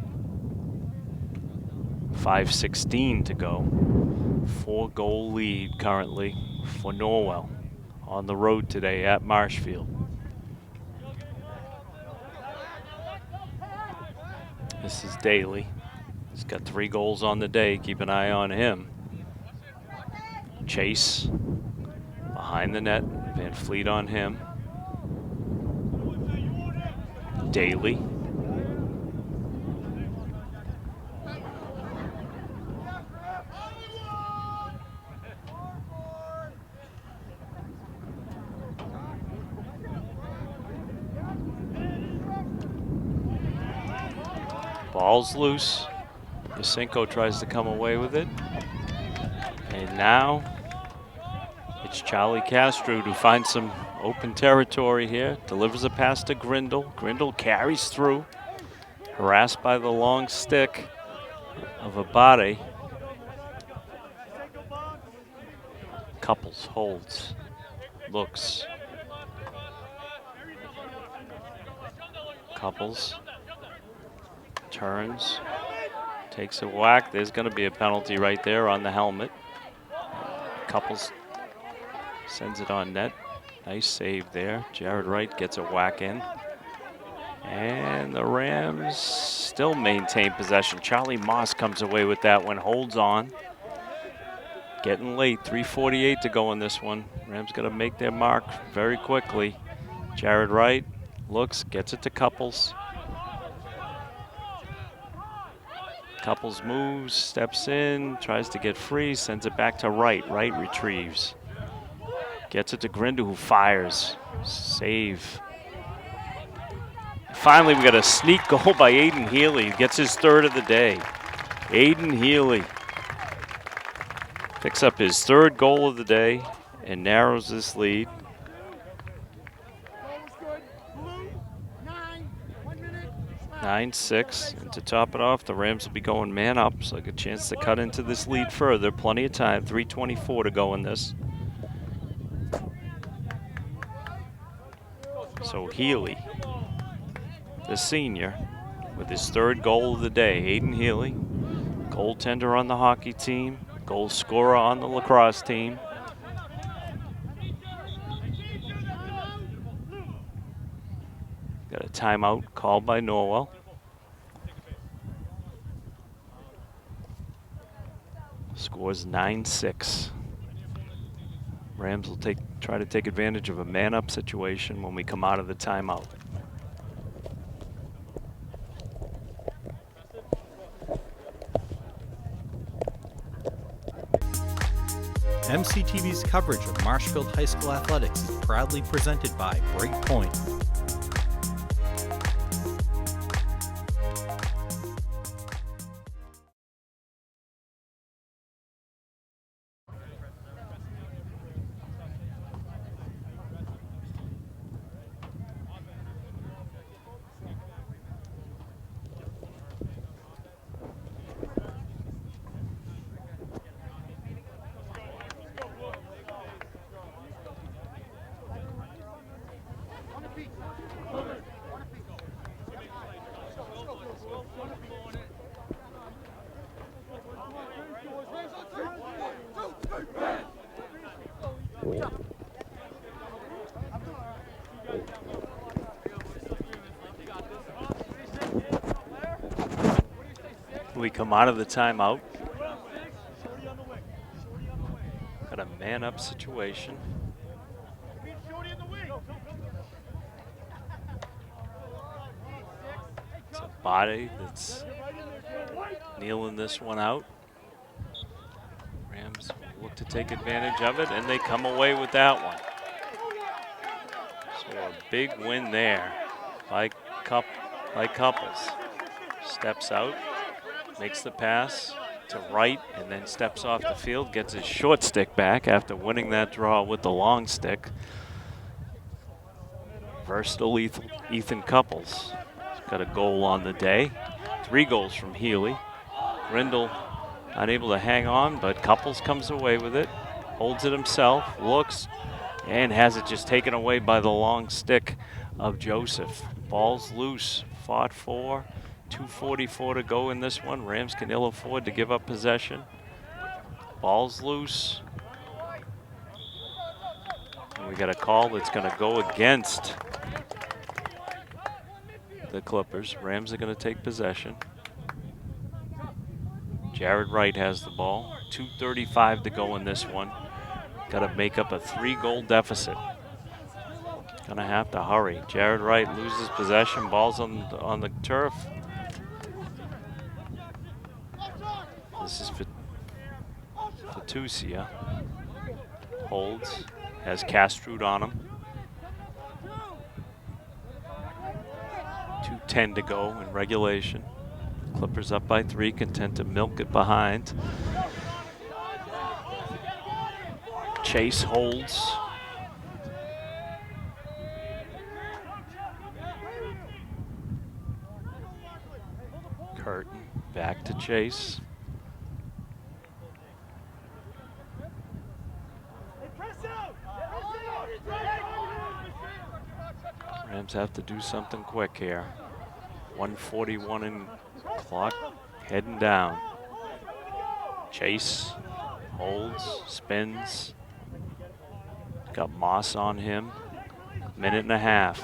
5:16 to go. 4-goal lead currently for Norwell on the road today at Marshfield. This is Daly. He's got 3 goals on the day. Keep an eye on him. Chase behind the net. Van Fleet on him. Daly. Ball's loose. Yasenko tries to come away with it. And now it's Charlie Castro to find some open territory here. Delivers a pass to Grindle. Grindle carries through. Harassed by the long stick of Abate. Couples holds. Looks. Couples. Turns. Takes a whack. There's going to be a penalty right there on the helmet. Couples sends it on net. Nice save there. Jared Wright gets a whack in. And the Rams still maintain possession. Charlie Moss comes away with that one. Holds on. Getting late. 3:48 to go in this one. Rams got to make their mark very quickly. Jared Wright looks, gets it to Couples. Couples moves, steps in, tries to get free, sends it back to Wright. Wright retrieves. Gets it to Grindle, who fires. Save. Finally, we got a sneak goal by Aiden Healy. Gets his third of the day. Aiden Healy picks up his third goal of the day and narrows this lead. 9-6, and to top it off, the Rams will be going man up, so a chance to cut into this lead further. Plenty of time, 3:24 to go in this. So Healy, the senior, with his third goal of the day. Aiden Healy, goaltender on the hockey team, goal scorer on the lacrosse team. Got a timeout called by Norwell. Scores 9-6. Rams will try to take advantage of a man-up situation when we come out of the timeout. MCTV's coverage of Marshfield High School athletics is proudly presented by Breakpoint. We come out of the timeout. Got a man-up situation. It's a body that's kneeling this one out. Rams look to take advantage of it, and they come away with that one. So a big win there by Couples. Steps out. Makes the pass to Wright and then steps off the field, gets his short stick back after winning that draw with the long stick. Versatile Ethan Couples has got a goal on the day. 3 goals from Healy. Grindle unable to hang on, but Couples comes away with it, holds it himself, looks, and has it just taken away by the long stick of Joseph. Ball's loose, fought for. 2:44 to go in this one. Rams can ill afford to give up possession. Ball's loose. And we got a call that's going to go against the Clippers. Rams are going to take possession. Jared Wright has the ball. 2:35 to go in this one. Got to make up a 3-goal deficit. Going to have to hurry. Jared Wright loses possession. Ball's on the turf. This is Fatusia. Holds. Has Castrud on him. 2:10 to go in regulation. Clippers up by 3, content to milk it behind. Chase holds. Curtin back to Chase. Rams have to do something quick here. 1:41 in clock, heading down. Chase holds, spins. Got Moss on him. Minute and a half.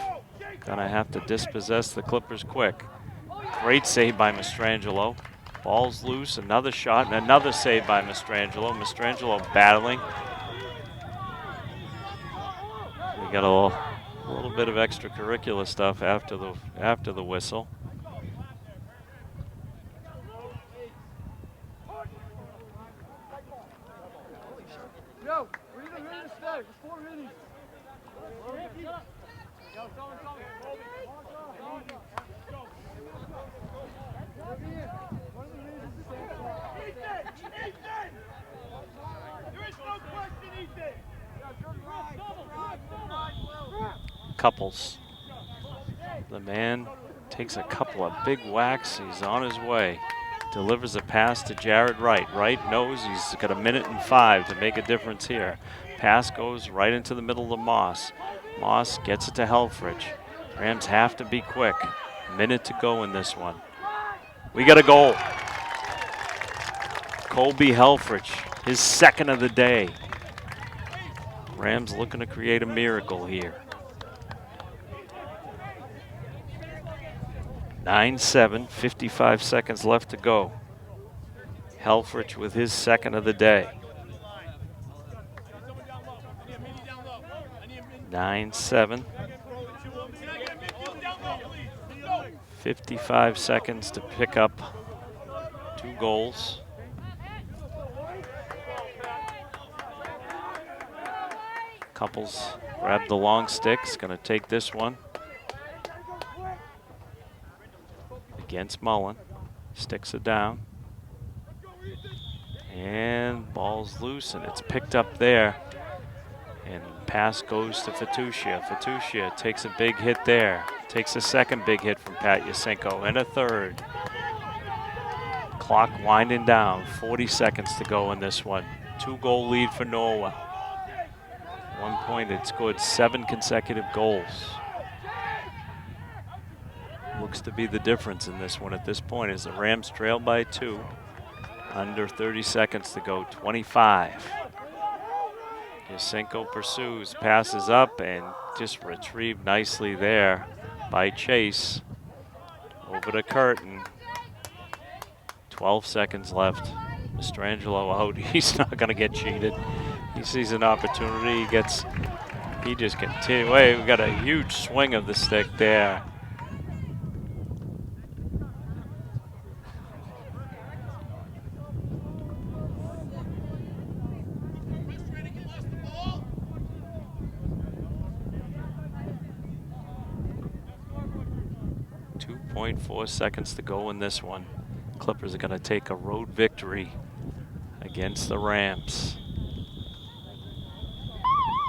Gonna have to dispossess the Clippers quick. Great save by Mastrangelo. Ball's loose, another shot, and another save by Mastrangelo. Mastrangelo battling. We got a little bit of extracurricular stuff after the whistle. Yo, we're either ready to stay. It's 4 minutes. Couples. The man takes a couple of big whacks. He's on his way. Delivers a pass to Jared Wright. Wright knows he's got a minute and 5 to make a difference here. Pass goes right into the middle of Moss. Moss gets it to Helfrich. Rams have to be quick. Minute to go in this one. We got a goal. Colby Helfrich, his second of the day. Rams looking to create a miracle here. 9-7, 55 seconds left to go. Helfrich with his second of the day. 9-7. 55 seconds to pick up 2 goals. Couples grab the long sticks, gonna take this one. Against Mullen, sticks it down. And ball's loose and it's picked up there. And pass goes to Fatucia. Fatucia takes a big hit there. Takes a second big hit from Pat Yasenko and a third. Clock winding down, 40 seconds to go in this one. 2-goal lead for Norwell. At one point it scored 7 consecutive goals. Looks to be the difference in this one at this point as the Rams trail by 2. Under 30 seconds to go, 25. Yasenko pursues, passes up, and just retrieved nicely there by Chase. Over to Curtin. 12 seconds left. Mastrangelo out. He's not going to get cheated. He sees an opportunity. He just continues. Wait, we got a huge swing of the stick there. .4 seconds to go in this one. Clippers are going to take a road victory against the Rams.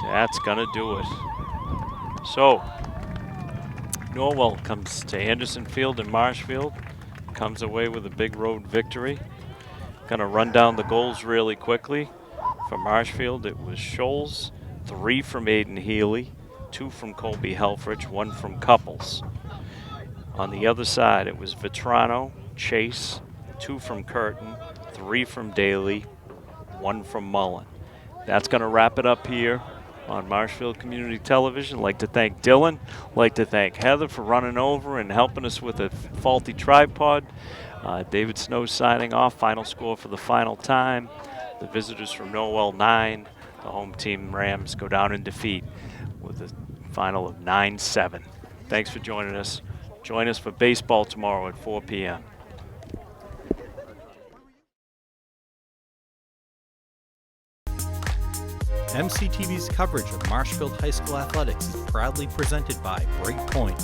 That's going to do it. So, Norwell comes to Anderson Field in Marshfield, comes away with a big road victory. Going to run down the goals really quickly. For Marshfield, it was Scholes, 3 from Aiden Healy, 2 from Colby Helfrich, 1 from Couples. On the other side, it was Vetrano, Chase, 2 from Curtin, 3 from Daly, 1 from Mullen. That's going to wrap it up here on Marshfield Community Television. I'd like to thank Dylan. I'd like to thank Heather for running over and helping us with a faulty tripod. David Snow signing off. Final score for the final time. The visitors from Norwell 9. The home team Rams go down in defeat with a final of 9-7. Thanks for joining us. Join us for baseball tomorrow at 4 p.m. MCTV's coverage of Marshfield High School athletics is proudly presented by Breakpoint.